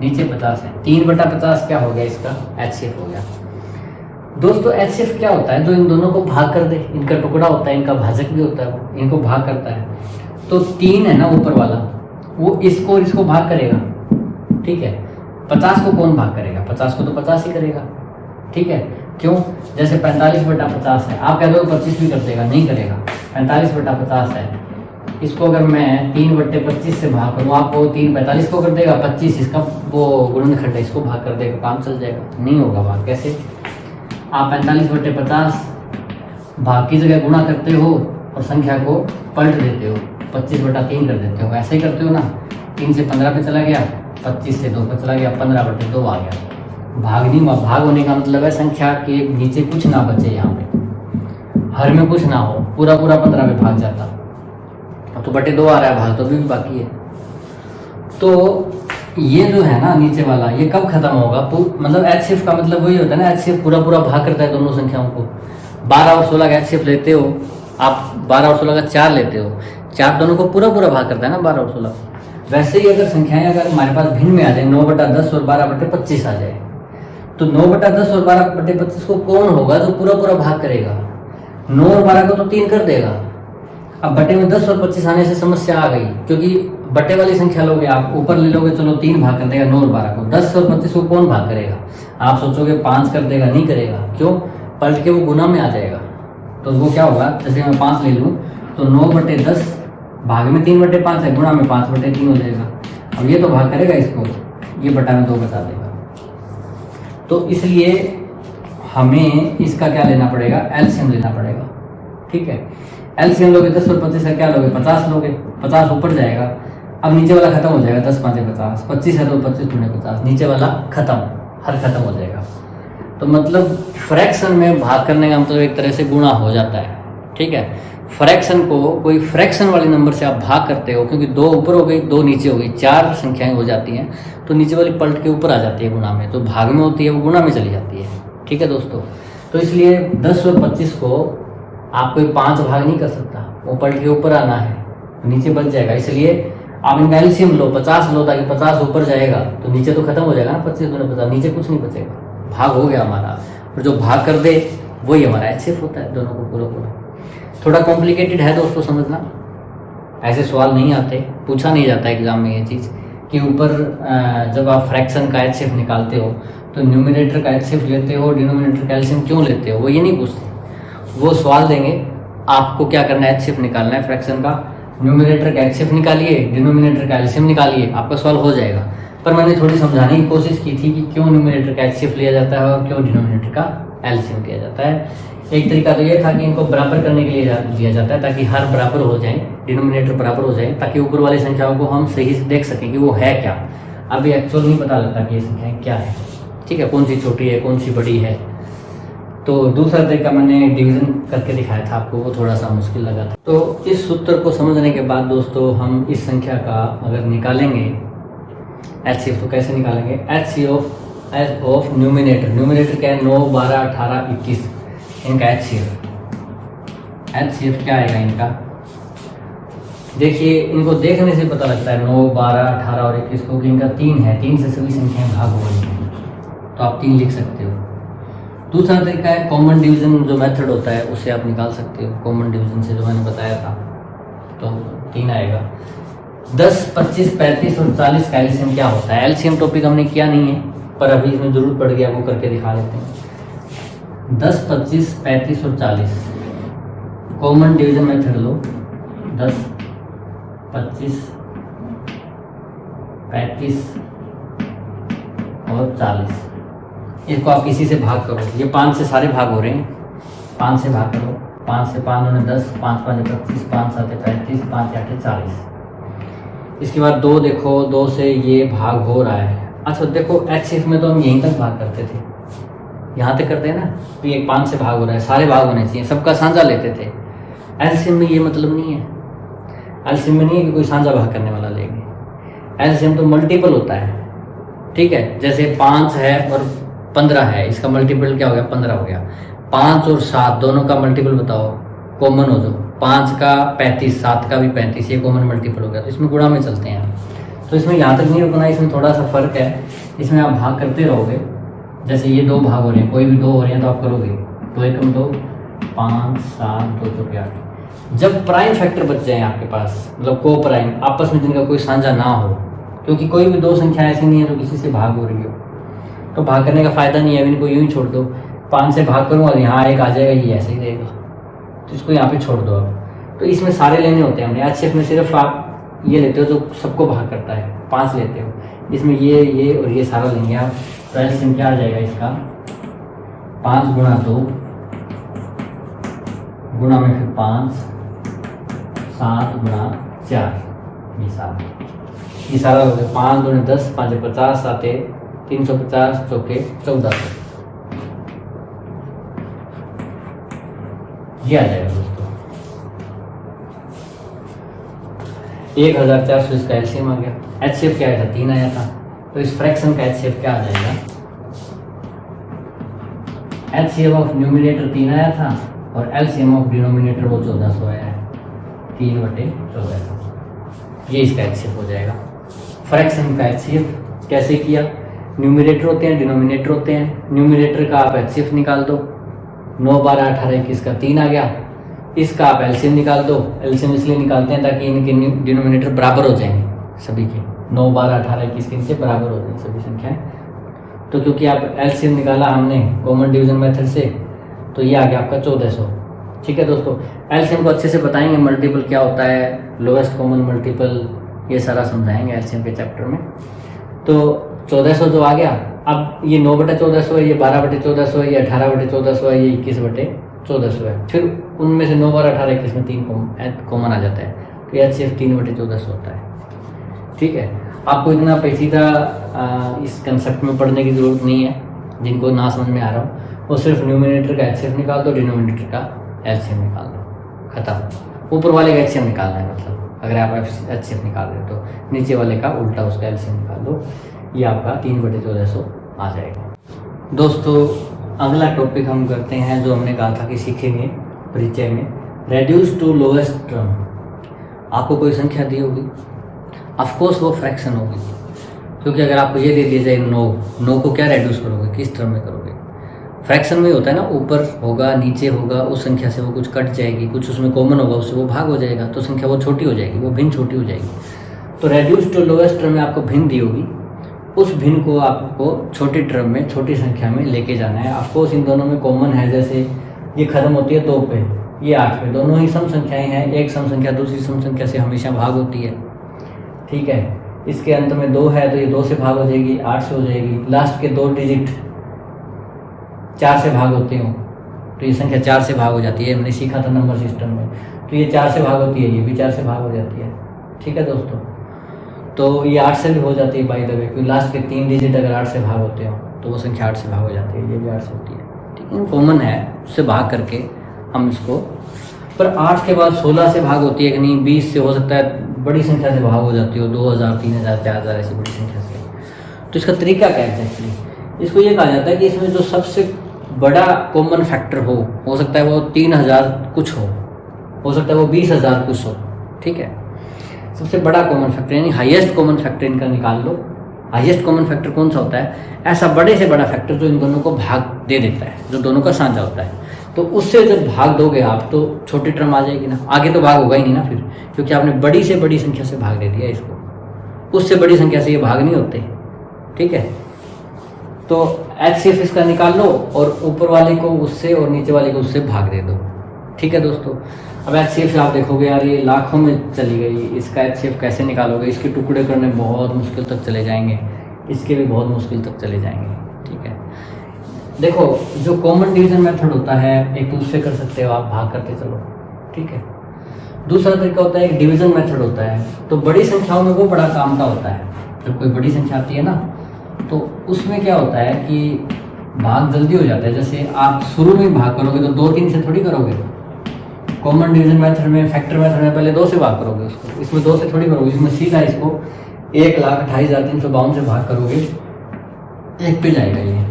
नीचे 50 है, 3/50 क्या हो गया, इसका एचसीएफ हो गया। दोस्तों एचसीएफ क्या होता है, जो इन दोनों को भाग कर दे, इनका टुकड़ा होता है, इनका भाजक भी होता है, वो इनको भाग करता है। तो 3 है ना ऊपर वाला, वो इसको भाग करेगा, ठीक है। 50 को कौन भाग करेगा, 50 को तो 50 ही करेगा, ठीक है। क्यों, जैसे 45/50 है, आप कह दो 25 भी कर देगा, नहीं करेगा। 45/50 है, इसको अगर मैं 3/25 से भाग करूँ, आपको 3 45 को कर देगा, 25 इसका वो गुणनखंड है, इसको भाग कर देगा, काम चल जाएगा। नहीं होगा भाग, कैसे, आप 45/50 भाग की जगह गुणा करते हो और संख्या को पलट देते हो, 25/3 कर देते हो, ऐसे ही करते हो ना। 3 से 15 पे चला गया, 25 से 2 पे चला गया, 15/2 आ गया। भाग नहीं हुआ, भाग होने का मतलब है संख्या के नीचे कुछ ना बचे, यहाँ पे हर में कुछ ना हो, पूरा 15 में भाग जाता। अब तो बटे 2 आ रहा है, भाग तो भी बाकी है। तो ये जो है ना नीचे वाला, ये कब खत्म होगा, मतलब एचसीएफ का मतलब वही होता है ना, एचसीएफ पूरा भाग करता है दोनों संख्याओं को। 12 और 16 का एचसीएफ लेते हो आप, 12 और 16 का 4 लेते हो, 4 दोनों को पूरा भाग करता है ना 12 और 16। वैसे ही अगर संख्याएं अगर हमारे पास भिन्न में आ जाए, 9/10 और 12/25 आ जाए, तो 9/10 और 12/25 को कौन होगा जो पूरा भाग करेगा, 9 और 12 को तो 3 कर देगा। अब बटे में 10 और 25 आने से समस्या आ गई, क्योंकि बटे वाली संख्या लोगे आप, ऊपर ले लोगे, चलो 3 भाग कर देगा 9 और 12 को, 10 और 25 को कौन भाग करेगा, आप सोचोगे 5 कर देगा, नहीं करेगा। क्यों, पलट के वो गुना में आ जाएगा। तो वो क्या होगा, जैसे मैं 5 ले लूँ तो 9/10 भाग में 3/5 है, गुणा में 5/3 हो जाएगा। अब ये तो भाग करेगा इसको, ये बटा में 2 बचा देगा। तो इसलिए हमें इसका क्या लेना पड़ेगा, एलसीएम लेना पड़ेगा, ठीक है। एलसीएम लोगे 10 और 25 है, क्या लोगे, 50 लोगे, 50 ऊपर जाएगा। अब नीचे वाला खत्म हो जाएगा, 10 5 50, 25 है तो 25 दूनी 50, नीचे वाला खत्म, हर खत्म हो जाएगा। तो मतलब फ्रैक्शन में भाग करने का मतलब एक तरह से गुणा हो जाता है, ठीक है। फ्रैक्शन को कोई फ्रैक्शन वाले नंबर से आप भाग करते हो, क्योंकि 2 ऊपर हो गई 2 नीचे हो गई, 4 संख्याएं हो जाती हैं, तो नीचे वाली पलट के ऊपर आ जाती है गुणा में, तो भाग में होती है वो गुणा में चली जाती है। ठीक है दोस्तों, तो इसलिए 10 और 25 को आप कोई 5 भाग नहीं कर सकता, वो पलट के ऊपर आना है, नीचे बच जाएगा। इसलिए आप इनका एलसीएम लो, 50 लो, ताकि 50 ऊपर जाएगा तो नीचे तो खत्म हो जाएगा ना, 25 दूनी 50, नीचे कुछ नहीं बचेगा, भाग हो गया हमारा। और जो भाग कर दे वही हमारा एचसीएफ होता है, दोनों को पूरा पूरा। थोड़ा कॉम्प्लिकेटेड है दोस्तों समझना, ऐसे सवाल नहीं आते, पूछा नहीं जाता एग्जाम में ये चीज़ कि ऊपर जब आप फ्रैक्शन का एचसीएफ निकालते हो तो न्यूमिनेटर का एचसीएफ लेते हो, डिनोमिनेटर का एलसीएम क्यों लेते हो, वो ये नहीं पूछते। वो सवाल देंगे आपको क्या करना है, एचसीएफ निकालना है फ्रैक्शन का, न्यूमिनेटर का एचसीएफ निकालिए, डिनोमिनेटर का एलसीएम निकालिए, आपका सवाल हो जाएगा। पर मैंने थोड़ी समझाने की कोशिश की थी कि क्यों न्यूमिनेटर का एचसीएफ लिया जाता है और क्यों डिनोमिनेटर का एलसीएम लिया जाता है। एक तरीका तो ये था कि इनको बराबर करने के लिए लिया जाता है, ताकि हर बराबर हो जाए, डिनोमिनेटर बराबर हो जाए, ताकि ऊपर वाली संख्याओं को हम सही से देख सकें कि वो है क्या। अभी एक्चुअल नहीं पता लगता कि ये संख्याएं क्या है, ठीक है, कौन सी छोटी है कौन सी बड़ी है। तो दूसरा तरीका मैंने डिवीजन करके दिखाया था आपको, वो थोड़ा सा मुश्किल लगा था। तो इस सूत्र को समझने के बाद दोस्तों हम इस संख्या का अगर निकालेंगे एचसीएफ, तो कैसे निकालेंगे, एचसीएफ ऑफ न्यूमिनेटर, न्यूमिनेटर क्या है 9, 12, 18, 21, इनका एचसीएफ क्या आएगा इनका, देखिए इनको देखने से पता लगता है 9, 12, 18 और 21 को कि इनका 3 है, 3 से सभी संख्याएं भाग हो रही हैं, तो आप 3 लिख सकते हो। दूसरा तरीका है कॉमन डिवीजन, जो मेथड होता है उससे आप निकाल सकते हो, कॉमन डिवीजन से जो मैंने बताया था, तो 3 आएगा। 10, 25, 35 और 40 का एलसीएम क्या होता है, एलसीएम टॉपिक हमने किया नहीं है पर अभी इसमें जरूर पड़ गया, वो करके दिखा देते हैं। 10, 25, 35 और 40 कॉमन डिवीजन मेथड लो, 10, 25, 35 और 40, इसको आप किसी से भाग करो, ये 5 से सारे भाग हो रहे हैं, 5 से भाग करो, 5 से 5 होने 10, 5 5 25, 5 7 35, 5 8 40। इसके बाद 2 देखो, 2 से ये भाग हो रहा है। अच्छा देखो एचसीएफ में तो हम यहीं तक भाग करते थे, यहाँ तक करते हैं ना, तो ये 5 से भाग हो रहा है, सारे भाग होने चाहिए, सबका साझा लेते थे। एलसीएम में ये मतलब नहीं है, एलसीएम में नहीं है कि कोई साझा भाग करने वाला लेंगे, एलसीएम तो मल्टीपल होता है, ठीक है। जैसे 5 है और 15 है, इसका मल्टीपल क्या हो गया, 15 हो गया। 5 और 7 दोनों का मल्टीपल बताओ, कॉमन हो जो, 5 का 35, 7 का भी 35, ये कॉमन मल्टीपल हो गया, तो इसमें गुणा में चलते हैं। तो इसमें यहाँ तक नहीं रुकना, इसमें थोड़ा सा फर्क है, इसमें आप भाग करते रहोगे। जैसे ये 2 भाग हो रहे हैं, कोई भी 2 हो रहे हैं तो आप करोगे 2 एकम 2, 5 7 2 चौके 8। जब प्राइम फैक्टर बच जाए आपके पास, मतलब को प्राइम आपस में जिनका कोई साझा ना हो, क्योंकि कोई भी 2 संख्या ऐसी नहीं है जो किसी से भाग हो रही हो, तो भाग करने का फायदा नहीं है, अब इनको यूं ही छोड़ दो। 5 से भाग करूँ और यहाँ एक आ जाएगा, ये ऐसे ही रहेगा, तो इसको यहाँ पे छोड़ दो अब। तो इसमें सारे लेने होते हैं हमने, एचसीएफ में सिर्फ आप ये लेते हो जो सबको भाग करता है, 5 लेते हो, इसमें ये और ये सारा लेंगे आप, तो एलसीएम क्या आ जाएगा इसका, 5 गुणा 2 गुणा में फिर 5, 7 गुणा 4, ये सारा हो गया। 5 गुणे 10, 5 50, 7 350, चौके 1400, ये आ जाएगा दोस्तों। 1400 इसका एलसीएम आ गया। एचसीएफ क्या आया था, 3 आया था, तो इस फ्रैक्शन का एचसीएफ क्या आ जाएगा, एचसीएफ ऑफ न्यूमिनेटर 3 आया था और एलसीएम ऑफ डिनोमिनेटर वो 1400 आया है, 3/1400, ये इसका एचसीएफ हो जाएगा। फ्रैक्शन का एचसीएफ कैसे किया, न्यूमिनेटर होते हैं डिनोमिनेटर होते हैं, न्यूमिनेटर का आप एचसीएफ निकाल दो, 9 12 18 21 का 3 आ गया, इसका आप एलसीएम निकाल दो। एलसीएम इसलिए निकालते हैं ताकि इनके डिनोमिनेटर बराबर हो जाएंगे सभी के, 9 12 18 21 के इनसे बराबर हो जाएंगे सभी संख्याएं। तो क्योंकि आप एलसीएम निकाला हमने कॉमन डिवीजन मेथड से, तो ये आ गया आपका 1400। ठीक है दोस्तों, एलसीएम को अच्छे से बताएंगे, मल्टीपल क्या होता है, लोएस्ट कॉमन मल्टीपल, ये सारा समझाएंगे एलसीएम के चैप्टर में। तो 1400 जो आ गया, अब ये 9/1400 है, ये 12/1400 है, ये 18/1400 है, ये 21/1400 है, फिर उनमें से 9 12 18 21 में 3 कॉमन आ जाता है, तो एचसीएफ 3/1400 होता है। ठीक है, आपको इतना पेचीदा इस कंसेप्ट में पढ़ने की ज़रूरत नहीं है, जिनको ना समझ में आ रहा हो वो सिर्फ न्यूमिनेटर का एचसीएफ निकाल दो, डिनोमिनेटर का एलसीएम निकाल दो। खत्म। ऊपर वाले का एचसीएफ निकालना है, मतलब अगर आप एचसीएफ निकाल रहे हो तो नीचे वाले का उल्टा उसका एलसीएम निकाल दो, ये आपका 3/1400 आ जाएगा। दोस्तों अगला टॉपिक हम करते हैं जो हमने कहा था कि सीखेंगे परिचय में, रेड्यूस टू लोएस्ट टर्म। आपको कोई संख्या दी होगी, ऑफकोर्स वो फ्रैक्शन होगी, क्योंकि अगर आपको ये दे दिया जाए 9 को क्या रेड्यूस करोगे, किस टर्म में करोगे? फ्रैक्शन में होता है ना, ऊपर होगा नीचे होगा, उस संख्या से वो कुछ कट जाएगी, कुछ उसमें कॉमन होगा उससे वो भाग हो जाएगा, तो संख्या वो छोटी हो जाएगी, वो भिन्न छोटी हो जाएगी। तो रेड्यूस टू लोएस्ट टर्म में आपको भिन्न दी होगी, उस भिन्न को आपको छोटी टर्म में छोटी संख्या में लेके जाना है। ऑफकोर्स इन दोनों में कॉमन है, जैसे ये खत्म होती है 2 पे, ये 8 पे, दोनों ही सम संख्याएं हैं, एक सम संख्या दूसरी सम संख्या से हमेशा भाग होती है, ठीक है। इसके अंत में 2 है तो ये 2 से भाग हो जाएगी, 8 से हो जाएगी। लास्ट के 2 डिजिट 4 से भाग होते हो तो ये संख्या 4 से भाग हो जाती है, हमने सीखा था नंबर सिस्टम में। तो ये 4 से भाग होती है, ये भी 4 से भाग हो जाती है, ठीक है दोस्तों। तो ये 8 से भी हो जाती है बाय द वे, क्योंकि लास्ट के 3 डिजिट अगर 8 से भाग होते हो तो वो संख्या 8 से भाग हो जाती है, ये भी 8 से होती है, ठीक है, कॉमन है, उससे भाग करके हम इसको। पर 8 के बाद 16 से भाग होती है कि नहीं, 20 से हो सकता है, बड़ी संख्या से भाग हो जाती हो, 2000, 3000, 4000 ऐसी बड़ी संख्या से। तो इसका तरीका क्या है एक्चुअली? इसको ये कहा जाता है कि इसमें जो सबसे बड़ा कॉमन फैक्टर हो सकता है वो 3000 कुछ हो सकता है वो 20000 कुछ हो, ठीक है। सबसे बड़ा कॉमन फैक्टर यानी हाईएस्ट कॉमन फैक्टर इनका निकाल लो। हाईएस्ट कॉमन फैक्टर कौन सा होता है? ऐसा बड़े से बड़ा फैक्टर जो इन दोनों को भाग दे देता है, जो दोनों का साझा होता है। तो उससे जब भाग दोगे आप तो छोटी टर्म आ जाएगी ना, आगे तो भाग होगा ही नहीं ना फिर, क्योंकि आपने बड़ी से बड़ी संख्या से भाग दे दिया इसको, उससे बड़ी संख्या से ये भाग नहीं होते, ठीक है। तो एचसीएफ इसका निकाल लो और ऊपर वाले को उससे और नीचे वाले को उससे भाग दे दो, ठीक है दोस्तों। अब एचसीएफ आप देखोगे यार ये लाखों में चली गई, इसका एचसीएफ कैसे निकालोगे? इसके टुकड़े करने बहुत मुश्किल तक चले जाएंगे, इसके भी बहुत मुश्किल तक चले जाएंगे, ठीक है। देखो जो कॉमन डिवीजन मेथड होता है एक तो उससे कर सकते हो आप, भाग करते चलो, ठीक है। दूसरा तरीका होता है एक डिवीजन मेथड होता है, तो बड़ी संख्याओं में वो बड़ा काम का होता है। जब कोई बड़ी संख्या आती है ना तो उसमें क्या होता है कि भाग जल्दी हो जाता है। जैसे आप शुरू में भाग करोगे तो 2-3 से थोड़ी करोगे, कॉमन डिवीजन मेथड में, फैक्टर मेथड में पहले 2 से भाग करोगे उसको, इसमें 2 से थोड़ी करोगे, इसमें सीधा इसको 1,28,352 से भाग करोगे, 1 पे जाएगा ये,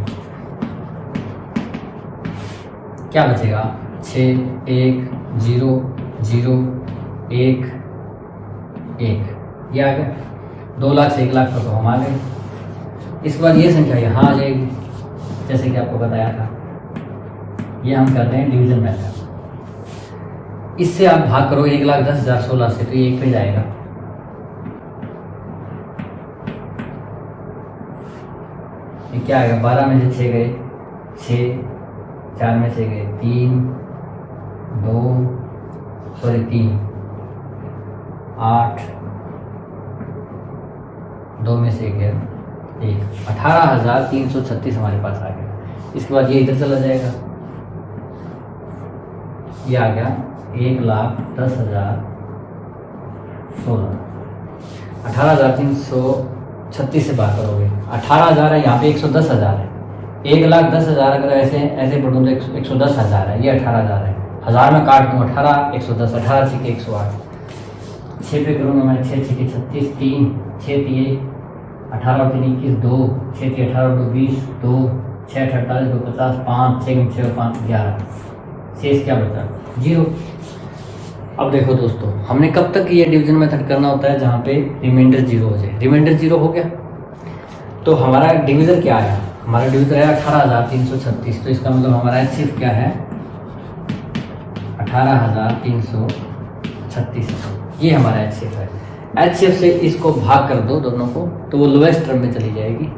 क्या बचेगा? 6, 1, 0, 0, 1, 1, ये आ गया। 2 लाख से 1 लाख तक तो हम आ गए। इसके बाद ये संख्या यहाँ आ जाएगी, जैसे कि आपको बताया था, ये हम करते हैं डिवीजन मेथड। इससे आप भाग करो 1,10,16 से तो ये 1 पे जाएगा। ये क्या आएगा? 12 में से 6 गए 6, 4 में से गए 3, 8, 2 में से गया 1, 18,336 हमारे पास आ गया। इसके बाद ये इधर चला जाएगा, ये आ गया 1,10,16, 18,336 से बात करोगे, 18,000 है यहाँ पे, 110,000 है, 1,10,000 अगर ऐसे ऐसे पढ़ूँ तो 110,000 है, ये 18,000 है, 1000 में काट दूँ 18, 110, 18 6 108, 6 पे करूँगा मैं, 6 6 36, 3 6 3 18 3 21 2, 6 3 18 2 20 2, 6 48 2 50, 5 6 6 5 11, शेष क्या बचा? 0। अब देखो दोस्तों, हमने कब तक ये डिवीजन मेथड करना होता है? जहाँ पे रिमाइंडर 0 हो जाए। रिमाइंडर 0 हो गया तो हमारा डिवीजन क्या आया? हमारा डिवीजन है 18,336, तो इसका मतलब हमारा एचसीएफ क्या है? 18,336, ये हमारा एचसीएफ है। एचसीएफ से इसको भाग कर दो दोनों को तो वो लोएस्ट टर्म में चली जाएगी,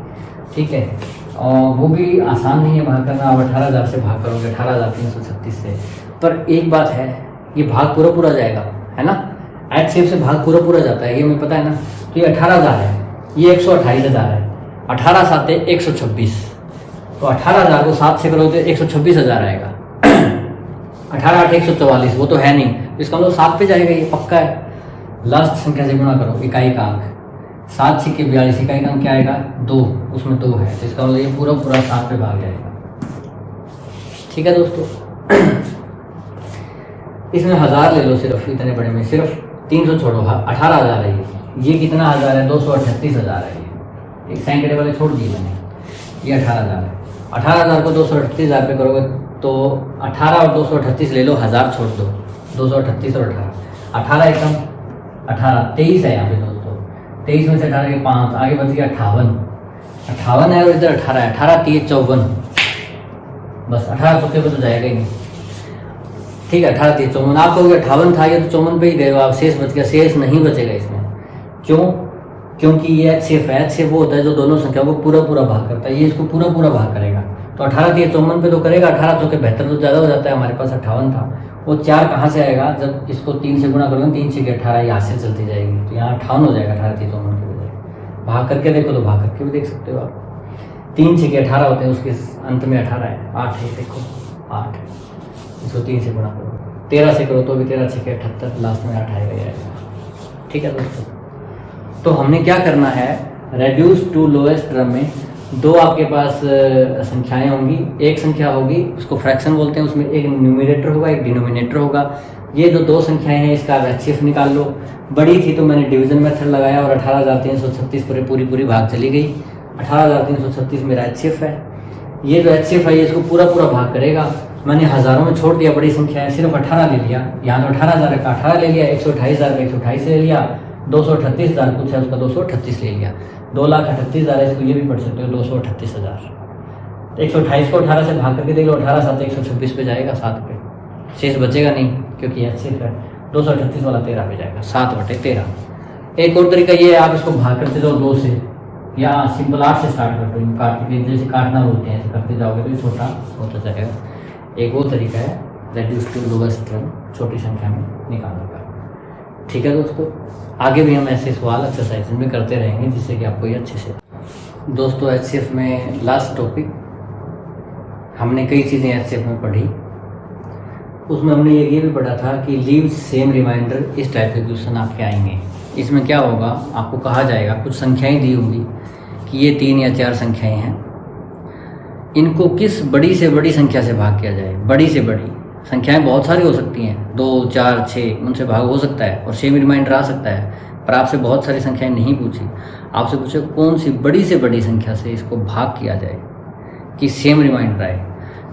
ठीक है। और वो भी आसान नहीं है भाग करना, आप 18,000 से भाग करोगे 18,336 से। पर एक बात है, ये भाग पूरा जाएगा, है ना। एचसीएफ से भाग पूरा जाता है, ये हमें पता है ना। तो ये 18,000 है, ये 128,000 है, 18 7 126, तो 18,000 को 7 से करोगे तो 126,000 आएगा। 18 8 144, वो तो है नहीं, इसका मतलब 7 पे जाएगा, ये पक्का है। लास्ट संख्या से गुणा करो, इकाई का अंक 7 6 42, इकाई का अंक क्या आएगा? 2, उसमें 2 है, तो इसका मतलब ये पूरा 7 पे भाग जाएगा, ठीक है दोस्तों। इसमें 1000 ले लो, सिर्फ इतने बड़े में सिर्फ 300 छोड़ो, 18,000 है ये कितना हज़ार है, 238,000 है ये, एक साइन के वाले छोड़ दिए मैंने, ये 18,000 है। 18,000 को 238,000 पे करोगे तो 18 और 238 ले लो, 1000 छोड़ दो, 238 और 18 एकदम 18 23 है यहाँ पे दोस्तों, 23 में से 18 के 5 आगे बच गया 58 है, और इधर 18 है, 18 3 54, बस 18 चौके पे तो जाएगा ही नहीं, ठीक है। 18 3 54, आप कहोगे 58 था ये तो 54 पे ही गए हो आप, शेष बच गया, शेष नहीं बचेगा इसमें। क्यों? क्योंकि ये HCF है, HCF वो होता है जो दोनों संख्याओं को पूरा पूरा भाग करता है, ये इसको पूरा पूरा भाग करेगा, तो 18 3 54 पे तो करेगा, 18 चौके 72 तो ज़्यादा हो जाता है, हमारे पास 58 था, वो 4 कहाँ से आएगा, जब इसको 3 से गुणा करोगे, 3 6 18 यहाँ से चलती जाएगी, तो यहाँ 58 हो जाएगा 18 3 54 के बजाय। भाग करके देखो तो भाग करके भी देख सकते हो आप, 3 6 18 होते हैं, उसके अंत में 18 है, 8 है, देखो 8, इसको 3 से गुणा करो, 13 से करो तो भी 13 6 78, लास्ट में 8 आएगा, ठीक है दोस्तों। तो हमने क्या करना है, रेड्यूस टू लोएस्ट टर्म में दो आपके पास संख्याएं होंगी, एक संख्या होगी उसको फ्रैक्शन बोलते हैं, उसमें एक न्यूमरेटर होगा एक डिनोमिनेटर होगा। ये जो दो संख्याएं हैं इसका HCF निकाल लो। बड़ी थी तो मैंने डिवीजन मेथड लगाया और 18,336 पर पूरी भाग चली गई, 18,336 मेरा HCF है। ये जो HCF है ये इसको पूरा भाग करेगा, मैंने हज़ारों में छोड़ दिया, बड़ी संख्या है, सिर्फ 18 ले लिया, यहाँ तो 18,000 का 18 ले लिया, 128,000 का 128 ले लिया, 238,000 कुछ है उसका 238 ले लिया, 2,38,000 है, इसको ये भी पढ़ सकते हो 238,000। 128 को 18 से भाग करके देख लो, 18 7 126 पे जाएगा, 7 पे शेष बचेगा नहीं क्योंकि यह सिर्फ है, 238 वाला 13 पे जाएगा, 7/13। एक और तरीका ये है, आप इसको भाग करते जाओ 2 से, या सिंपल 8 से स्टार्ट करते हो, काट के जैसे काटना बोलते हैं ऐसे करते जाओगे तो ये छोटा होता जाएगा। एक वो तरीका है रेड्यूस टू लोएस्ट टर्म, छोटी संख्या में निकालने का, ठीक है दोस्तों। आगे भी हम ऐसे सवाल एक्सरसाइज में करते रहेंगे जिससे कि आपको ये अच्छे से। दोस्तों HCF में लास्ट टॉपिक हमने कई चीज़ें HCF में पढ़ी, उसमें हमने ये भी पढ़ा था कि लीव सेम रिमाइंडर, इस टाइप के क्वेश्चन आपके आएंगे। इसमें क्या होगा, आपको कहा जाएगा कुछ संख्याएं दी होंगी कि ये 3 या 4 संख्याएं हैं, इनको किस बड़ी से बड़ी संख्या से भाग किया जाए। बड़ी से बड़ी संख्याएं बहुत सारी हो सकती हैं, 2 4 6 उनसे भाग हो सकता है और सेम रिमाइंडर आ सकता है, पर आपसे बहुत सारी संख्याएं नहीं पूछी, आपसे पूछे कौन सी बड़ी से बड़ी संख्या से इसको भाग किया जाए कि सेम रिमाइंडर आए।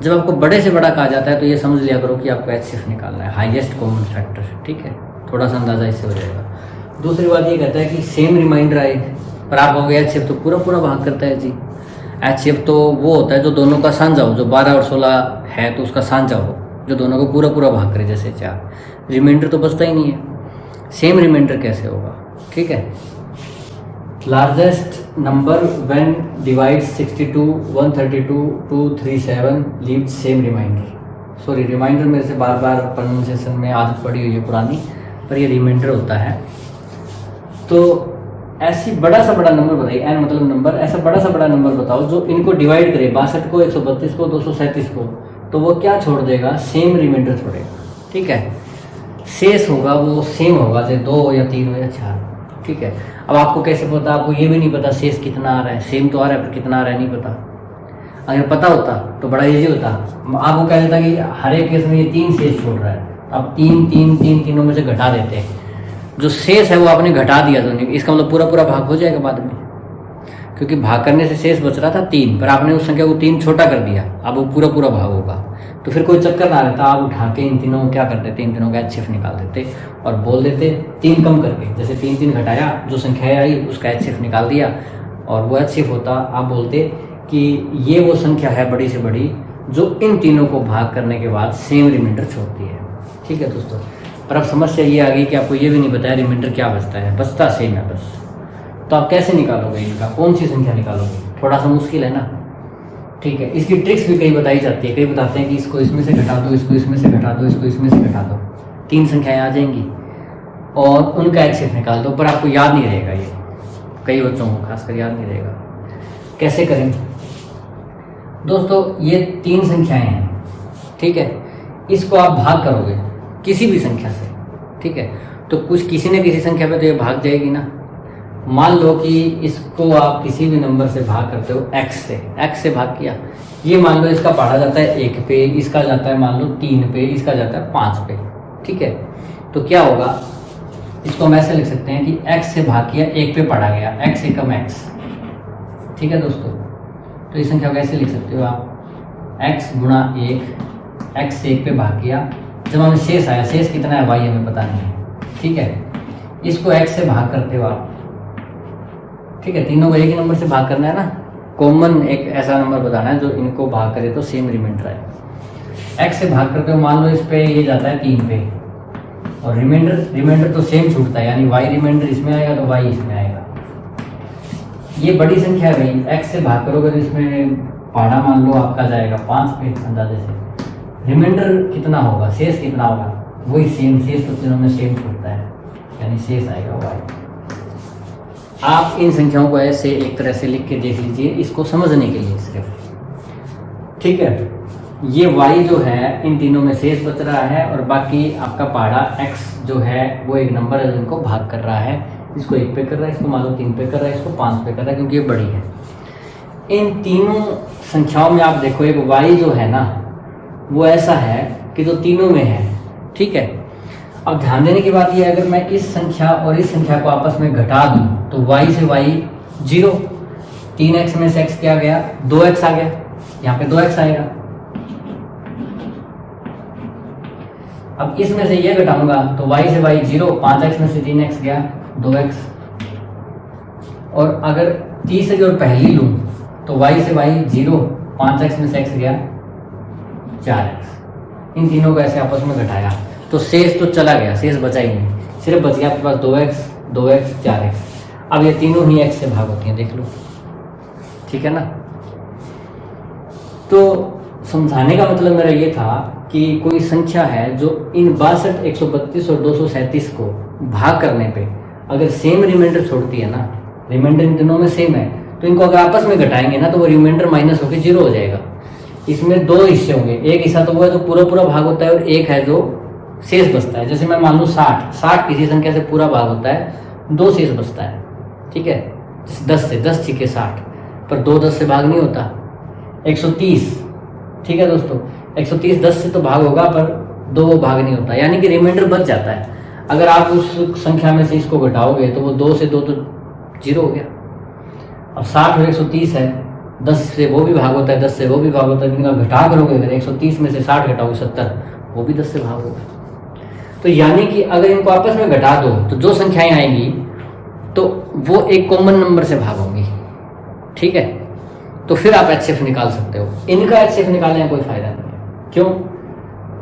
जब आपको बड़े से बड़ा कहा जाता है तो ये समझ लिया करो कि आपको HCF निकालना है, हाईएस्ट कॉमन फैक्टर, ठीक है, थोड़ा सा अंदाजा इससे हो जाएगा। दूसरी बात ये कहता है कि सेम रिमाइंडर आए, पर आप कहोगे HCF तो पूरा भाग करता है जी। HCF तो वो होता है जो दोनों का साझा हो, जो 12 और 16 है तो उसका साझा हो, जो दोनों को पूरा भाग करे, जैसे 4, रिमाइंडर तो बचता ही नहीं है। सेम रिमाइंडर कैसे होगा, ठीक है। Largest number when divides 62 132 237 leave same remainder. Sorry, remainder मेरे से बार प्रोनाउंसिएशन में आदत पड़ी हुई है पुरानी, पर ये रिमाइंडर होता है। तो ऐसी बड़ा सा बड़ा नंबर बताइए, n मतलब नंबर, ऐसा बड़ा सा बड़ा नंबर बताओ जो इनको डिवाइड करे, 62 को 132 को 237 को, तो वो क्या छोड़ देगा, सेम रिमाइंडर छोड़ेगा, ठीक है। शेष होगा वो सेम होगा, जैसे 2 या 3 या 4, ठीक है। अब आपको कैसे पता, आपको ये भी नहीं पता शेष कितना आ रहा है, सेम तो आ रहा है पर कितना आ रहा है नहीं पता। अगर पता होता तो बड़ा इजी होता, आपको कह देता कि हर एक केस में ये 3 शेष छोड़ रहा है, अब 3 में से घटा देते हैं, जो शेष है वो आपने घटा दिया, तो नहीं, इसका मतलब पूरा भाग हो जाएगा बाद में, क्योंकि भाग करने से शेष बच रहा था 3, पर आपने उस संख्या को 3 छोटा कर दिया, अब वो पूरा भाग होगा। तो फिर कोई चक्कर ना रहता, आप उठा के इन तीनों को क्या कर देते, इन तीनों का HCF निकाल देते और बोल देते 3 कम करके, जैसे 3 घटाया, जो संख्या आई उसका HCF निकाल दिया, और वो HCF होता, आप बोलते कि ये वो संख्या है बड़ी से बड़ी जो इन तीनों को भाग करने के बाद सेम रिमाइंडर छोड़ती है, ठीक है दोस्तों। पर अब समस्या ये आ गई कि आपको ये भी नहीं बताया रिमाइंडर क्या बचता है, बचता सेम है बस। तो आप कैसे निकालोगे इनका, कौन सी संख्या निकालोगे, थोड़ा सा मुश्किल है ना, ठीक है। इसकी ट्रिक्स भी कई बताई जाती है, कई बताते हैं कि इसको इसमें से घटा दो, इसको इसमें से घटा दो, इसको इसमें से घटा दो, 3 संख्याएं आ जाएंगी और उनका HCF निकाल दो, पर आपको याद नहीं रहेगा, ये कई बच्चों को खासकर याद नहीं रहेगा। कैसे करें दोस्तों, ये 3 संख्याएं हैं, ठीक है, इसको आप भाग करोगे किसी भी संख्या से, ठीक है, तो कुछ किसी न किसी संख्या पे तो ये भाग जाएगी ना। मान लो कि इसको आप किसी भी नंबर से भाग करते हो, x से भाग किया, ये मान लो इसका पढ़ा जाता है 1 पे, इसका जाता है मान लो 3 पे, इसका जाता है 5 पे, ठीक है, तो क्या होगा, इसको हम ऐसे लिख सकते हैं कि x से भाग किया 1 पे पढ़ा गया, x एकम x। ठीक है दोस्तों, तो इस संख्या को ऐसे लिख सकते हो आप, x गुणा 1, x से 1 पे भाग किया, जब हमें शेष आया, शेष कितना है y हमें पता नहीं है। ठीक है, इसको x से भाग करते हो आप। ठीक है, तीनों को एक ही नंबर से भाग करना है ना, कॉमन एक ऐसा नंबर बताना है जो इनको भाग करे तो सेम रिमाइंडर आए। x से भाग करते हो, मान लो इस पे ये जाता है 3 पे, और रिमाइंडर तो सेम छूटता है, यानी y रिमाइंडर इसमें आएगा तो y इसमें आएगा। ये बड़ी संख्या है भाई, x से भाग करोगे तो इसमें पहाड़ा मान लो आपका जाएगा 5 पे अंदाजे से। रिमाइंडर कितना होगा, शेष कितना होगा, वही सेम, शेष तो तीनों में सेम छूटता है, यानी शेष आएगा y। आप इन संख्याओं को ऐसे एक तरह से लिख के देख लीजिए, इसको समझने के लिए सिर्फ। ठीक है, ये y जो है इन तीनों में शेष बच रहा है, और बाकी आपका पहाड़ा x जो है वो एक नंबर है जिनको भाग कर रहा है, इसको 1 पे कर रहा है, इसको मान लो 3 पे कर रहा है, इसको 5 पे कर रहा है, क्योंकि ये बड़ी है। इन तीनों संख्याओं में आप देखो, एक y जो है ना वो ऐसा है कि जो तीनों में है। ठीक है, अब ध्यान देने की बात यह है, अगर मैं इस संख्या और इस संख्या को आपस में घटा दूं तो y से y 0, 3x में से x क्या गया, 2x आ गया, यहाँ पे 2x आएगा। अब इसमें से ये घटाऊंगा तो y से y 0, 5x में से 3x गया 2x, और अगर तीसरी और पहली लूं तो y से y 0, 5x में से x गया 4x। इन तीनों को ऐसे आपस में घटाया तो शेष तो चला गया, शेष बचा ही नहीं, सिर्फ बच गया आपके पास 2x, 2x, 4x। अब ये तीनों ही x से भाग होती हैं, देख लो। ठीक है ना, तो समझाने का मतलब मेरा ये था कि कोई संख्या है जो इन 62, 132 और 237 को भाग करने पे अगर सेम रिमाइंडर छोड़ती है ना, रिमाइंडर इन तीनों में सेम है, तो इनको अगर आपस में घटाएंगे ना तो वो रिमाइंडर माइनस होकर 0 हो जाएगा। इसमें 2 हिस्से होंगे, एक हिस्सा तो वो है जो पूरा पूरा भाग होता है, और एक है जो शेष बचता है। जैसे मैं मान लूँ 60 किसी संख्या से पूरा भाग होता है, 2 शेष बचता है। ठीक है, जैसे 10 से 10 छिके 60, पर 2 10 से भाग नहीं होता। 130, ठीक है दोस्तों, 130 10 से तो भाग होगा, पर 2 वो भाग नहीं होता, यानी कि रिमाइंडर बच जाता है। अगर आप उस संख्या में से इसको घटाओगे तो वो 2 से 2 तो 0 हो गया। अब 60 और 130 है, 10 से वो भी भाग होता है, 10 से वो भी भाग होता है, इनका घटा करोगे, अगर 130 में से 60 घटाओगे 70, वो भी 10 से भाग होगा। तो यानी कि अगर इनको आपस में घटा दो तो जो संख्याएं आएंगी तो वो एक कॉमन नंबर से भाग होंगी। ठीक है, तो फिर आप HCF निकाल सकते हो। इनका HCF निकालने का कोई फायदा नहीं है। क्यों?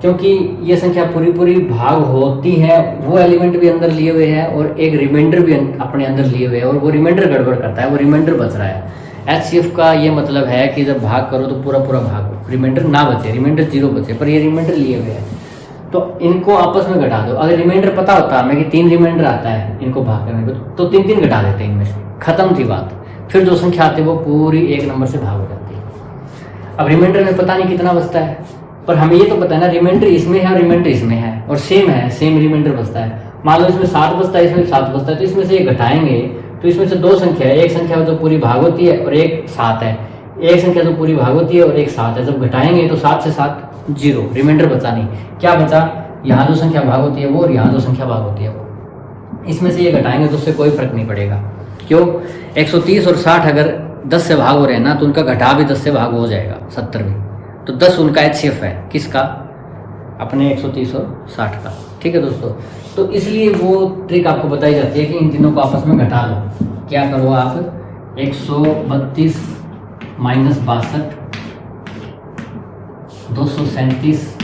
क्योंकि ये संख्या पूरी पूरी भाग होती है, वो एलिमेंट भी अंदर लिए हुए हैं और एक रिमाइंडर भी अपने अंदर लिए हुए हैं, और वो रिमाइंडर गड़बड़ करता है, वो रिमाइंडर बच रहा है। HCF का ये मतलब है कि जब भाग करो तो पूरा पूरा भाग, रिमाइंडर ना बचे, रिमाइंडर 0 बचे, पर ये रिमाइंडर लिए हुए हैं, तो इनको आपस में घटा दो। अगर रिमाइंडर पता होता हमें कि 3 रिमाइंडर आता है इनको भाग करने को, तो 3 घटा देते हैं इनमें से, खत्म थी बात। फिर जो संख्या आती है वो पूरी एक नंबर से भाग हो जाती है। अब रिमाइंडर में पता नहीं कितना बचता है, पर हमें ये तो पता है ना, रिमाइंडर इसमें है और रिमाइंडर इसमें है, और सेम है, सेम रिमाइंडर बचता है। मान लो इसमें 7 बचता है, इसमें 7 बचता है, तो इसमें से ये घटाएंगे तो इसमें से 2 संख्या है, एक संख्या जो पूरी भाग होती है और एक 7 है, एक संख्या जो पूरी भाग होती है और एक 7 है। जब घटाएंगे तो 7 से 7 0, रिमाइंडर बचा नहीं। क्या बचा? यहाँ जो संख्या भाग होती है वो, और यहाँ जो संख्या भाग होती है वो। इसमें से ये घटाएंगे तो उससे कोई फर्क नहीं पड़ेगा। क्यों? 130 और 60 अगर 10 से भाग हो रहे हैं ना, तो उनका घटा भी 10 से भाग हो जाएगा, 70 भी। तो 10 उनका HCF है, किसका? अपने 130 और 60 का। ठीक है दोस्तों, तो इसलिए वो ट्रिक आपको बताई जाती है कि इन तीनों को आपस में घटा लो। क्या करो आप, 132 माइनस 62, 237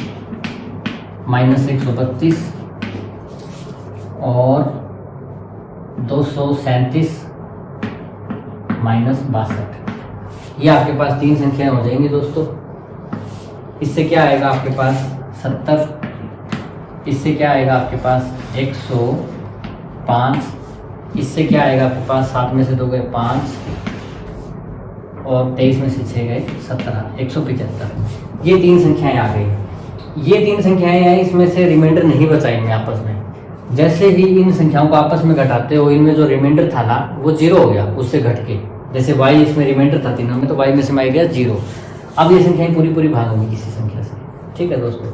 माइनस 132 और 237 माइनस 62। ये आपके पास 3 संख्याएं हो जाएंगी दोस्तों। इससे क्या आएगा आपके पास 70, इससे क्या आएगा आपके पास 105, इससे क्या आएगा आपके पास 7 में से 2 गए 5 और 23 में से 6 गए 17, 175। ये 3 संख्याएं आ गई। ये 3 संख्याएं हैं, इसमें से रिमाइंडर नहीं बचा इनमें आपस में। जैसे ही इन संख्याओं को आपस में घटाते हो, इनमें जो रिमाइंडर था ना वो 0 हो गया उससे घट के। जैसे y इसमें रिमाइंडर था तीनों में, तो y में से आ गया 0। अब ये संख्याएं पूरी पूरी भाग होंगी किसी संख्या से। ठीक है दोस्तों,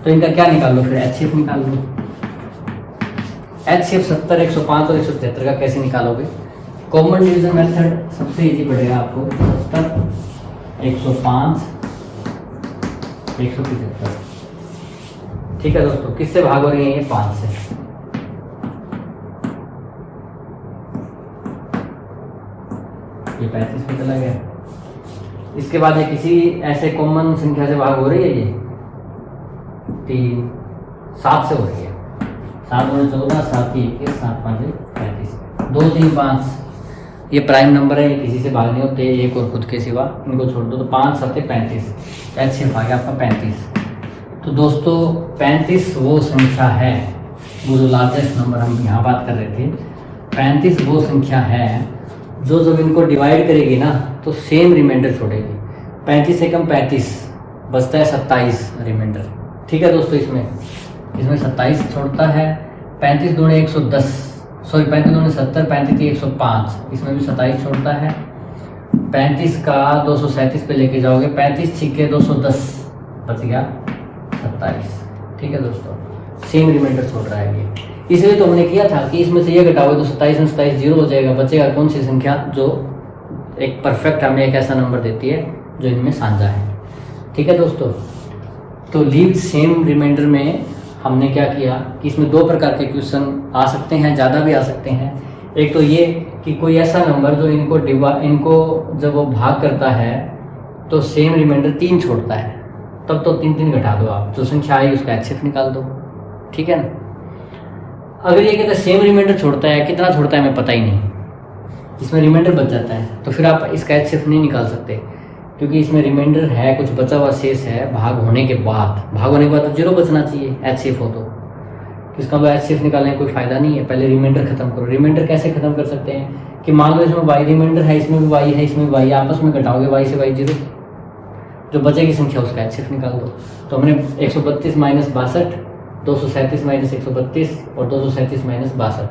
तो इनका क्या निकाल लो फिर, HCF निकाल लो। HCF 70, 105 और 173 का कैसे निकालोगे? कॉमन डिवीजन मेथड सबसे इजी पड़ेगा आपको। 70, 105, 175। ठीक है दोस्तों, किससे भाग हो रही है ये? 5 से। ये 35 में चला गया। इसके बाद ये किसी ऐसे कॉमन संख्या से भाग हो रही है, ये 3, 7 से हो रही है। 7 गुणे 14, 7 21, 7 5 35, 2 3 5। ये प्राइम नंबर है, ये किसी से भाग नहीं होते, एक और खुद के सिवा, इनको छोड़ दो तो 5 7 35। HCF आ गया आपका 35। तो दोस्तों 35 वो संख्या है, वो जो लार्जेस्ट नंबर हम यहाँ बात कर रहे थे, 35 वो संख्या है जो जब इनको डिवाइड करेगी ना तो सेम रिमाइंडर छोड़ेगी। 35 से कम 35 बचता है 27 रिमाइंडर। ठीक है दोस्तों, इसमें 27 छोड़ता है। 35 दूनी 110, सॉरी 35 दूनी 70, 35 की 105, इसमें भी 27 छोड़ता है। 35 का 237 पे लेके जाओगे, 35 छिके 210, बच गया 27। ठीक है दोस्तों, सेम रिमाइंडर छोड़ रहा है ये, इसलिए तो हमने किया था कि इसमें से ये घटाओगे तो 27 में 27 जीरो हो जाएगा, बचेगा कौन सी संख्या जो एक परफेक्ट हमें एक ऐसा नंबर देती है जो इनमें साझा है। ठीक है दोस्तों, तो लीव सेम रिमाइंडर में हमने क्या किया कि इसमें 2 प्रकार के क्वेश्चन आ सकते हैं, ज़्यादा भी आ सकते हैं। एक तो ये कि कोई ऐसा नंबर जो इनको जब वो भाग करता है तो सेम रिमाइंडर 3 छोड़ता है, तब तो 3 घटा दो आप, जो संख्या आई उसका HCF निकाल दो। ठीक है ना। अगर ये कहता है सेम रिमाइंडर छोड़ता है, कितना छोड़ता है हमें पता ही नहीं, इसमें रिमाइंडर बच जाता है, तो फिर आप इसका HCF नहीं निकाल सकते, क्योंकि इसमें रिमाइंडर है, कुछ बचा हुआ शेष है भाग होने के बाद तो जीरो बचना चाहिए HCF हो तो इसका तो HCF निकालने का कोई फायदा नहीं है। पहले रिमाइंडर खत्म करो। रिमाइंडर कैसे खत्म कर सकते हैं कि मान लो इसमें y रिमाइंडर है, इसमें भी y है, इसमें भी y है, आपस में घटाओगे y से y जीरो, जो बचेगी संख्या उसका HCF निकाल दो। तो हमने 132 माइनस 62, 237 माइनस 132 और 237 माइनस 62,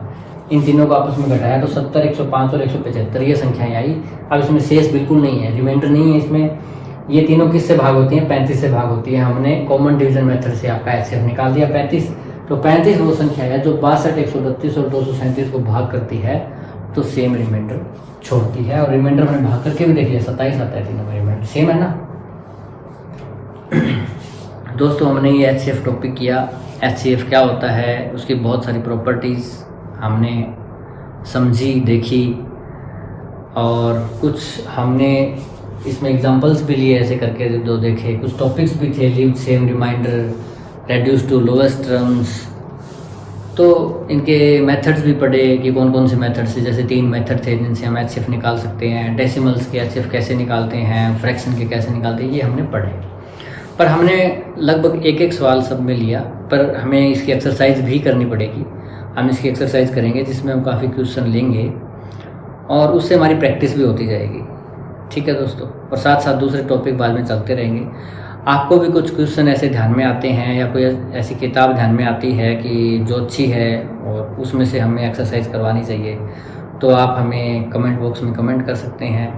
इन तीनों को आपस में घटाया तो 70, 105 और 175 ये संख्याएं आई। अब इसमें शेष बिल्कुल नहीं है, रिमाइंडर नहीं है इसमें। ये तीनों किससे भाग होती हैं? 35 से भाग होती है। हमने कॉमन डिवीजन मेथड से आपका HCF निकाल दिया 35। तो 35 वो संख्या है जो 62, 132 और 237 को भाग करती है तो सेम रिमाइंडर छोड़ती है। और रिमाइंडर हमने भाग करके भी देख लिया, 27 आता है, तीनों में रिमाइंडर सेम है ना। दोस्तों हमने ये HCF टॉपिक किया, HCF क्या होता है, उसकी बहुत सारी प्रॉपर्टीज़ हमने समझी, देखी, और कुछ हमने इसमें एग्जांपल्स भी लिए ऐसे करके जो देखे। कुछ टॉपिक्स भी थे, leave same remainder, reduce to lowest terms, तो इनके मेथड्स भी पढ़े कि कौन कौन से मेथड्स थे। जैसे 3 मेथड थे जिनसे हम HCF निकाल सकते हैं, डेसिमल्स के HCF कैसे निकालते हैं, फ्रैक्शन के कैसे निकालते हैं, ये हमने पढ़े। पर हमने लगभग एक सवाल सब में लिया, पर हमें इसकी एक्सरसाइज भी करनी पड़ेगी। हम इसकी एक्सरसाइज करेंगे जिसमें हम काफ़ी क्वेश्चन लेंगे और उससे हमारी प्रैक्टिस भी होती जाएगी। ठीक है दोस्तों, और साथ साथ दूसरे टॉपिक बाद में चलते रहेंगे। आपको भी कुछ क्वेश्चन ऐसे ध्यान में आते हैं या कोई ऐसी किताब ध्यान में आती है कि जो अच्छी है और उसमें से हमें एक्सरसाइज करवानी चाहिए, तो आप हमें कमेंट बॉक्स में कमेंट कर सकते हैं,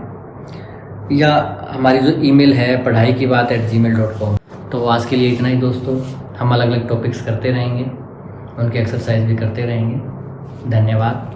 या हमारी जो ईमेल है padhaikibaat@gmail.com। तो आज के लिए इतना ही दोस्तों, हम अलग अलग टॉपिक्स करते रहेंगे, उनके एक्सरसाइज भी करते रहेंगे। धन्यवाद।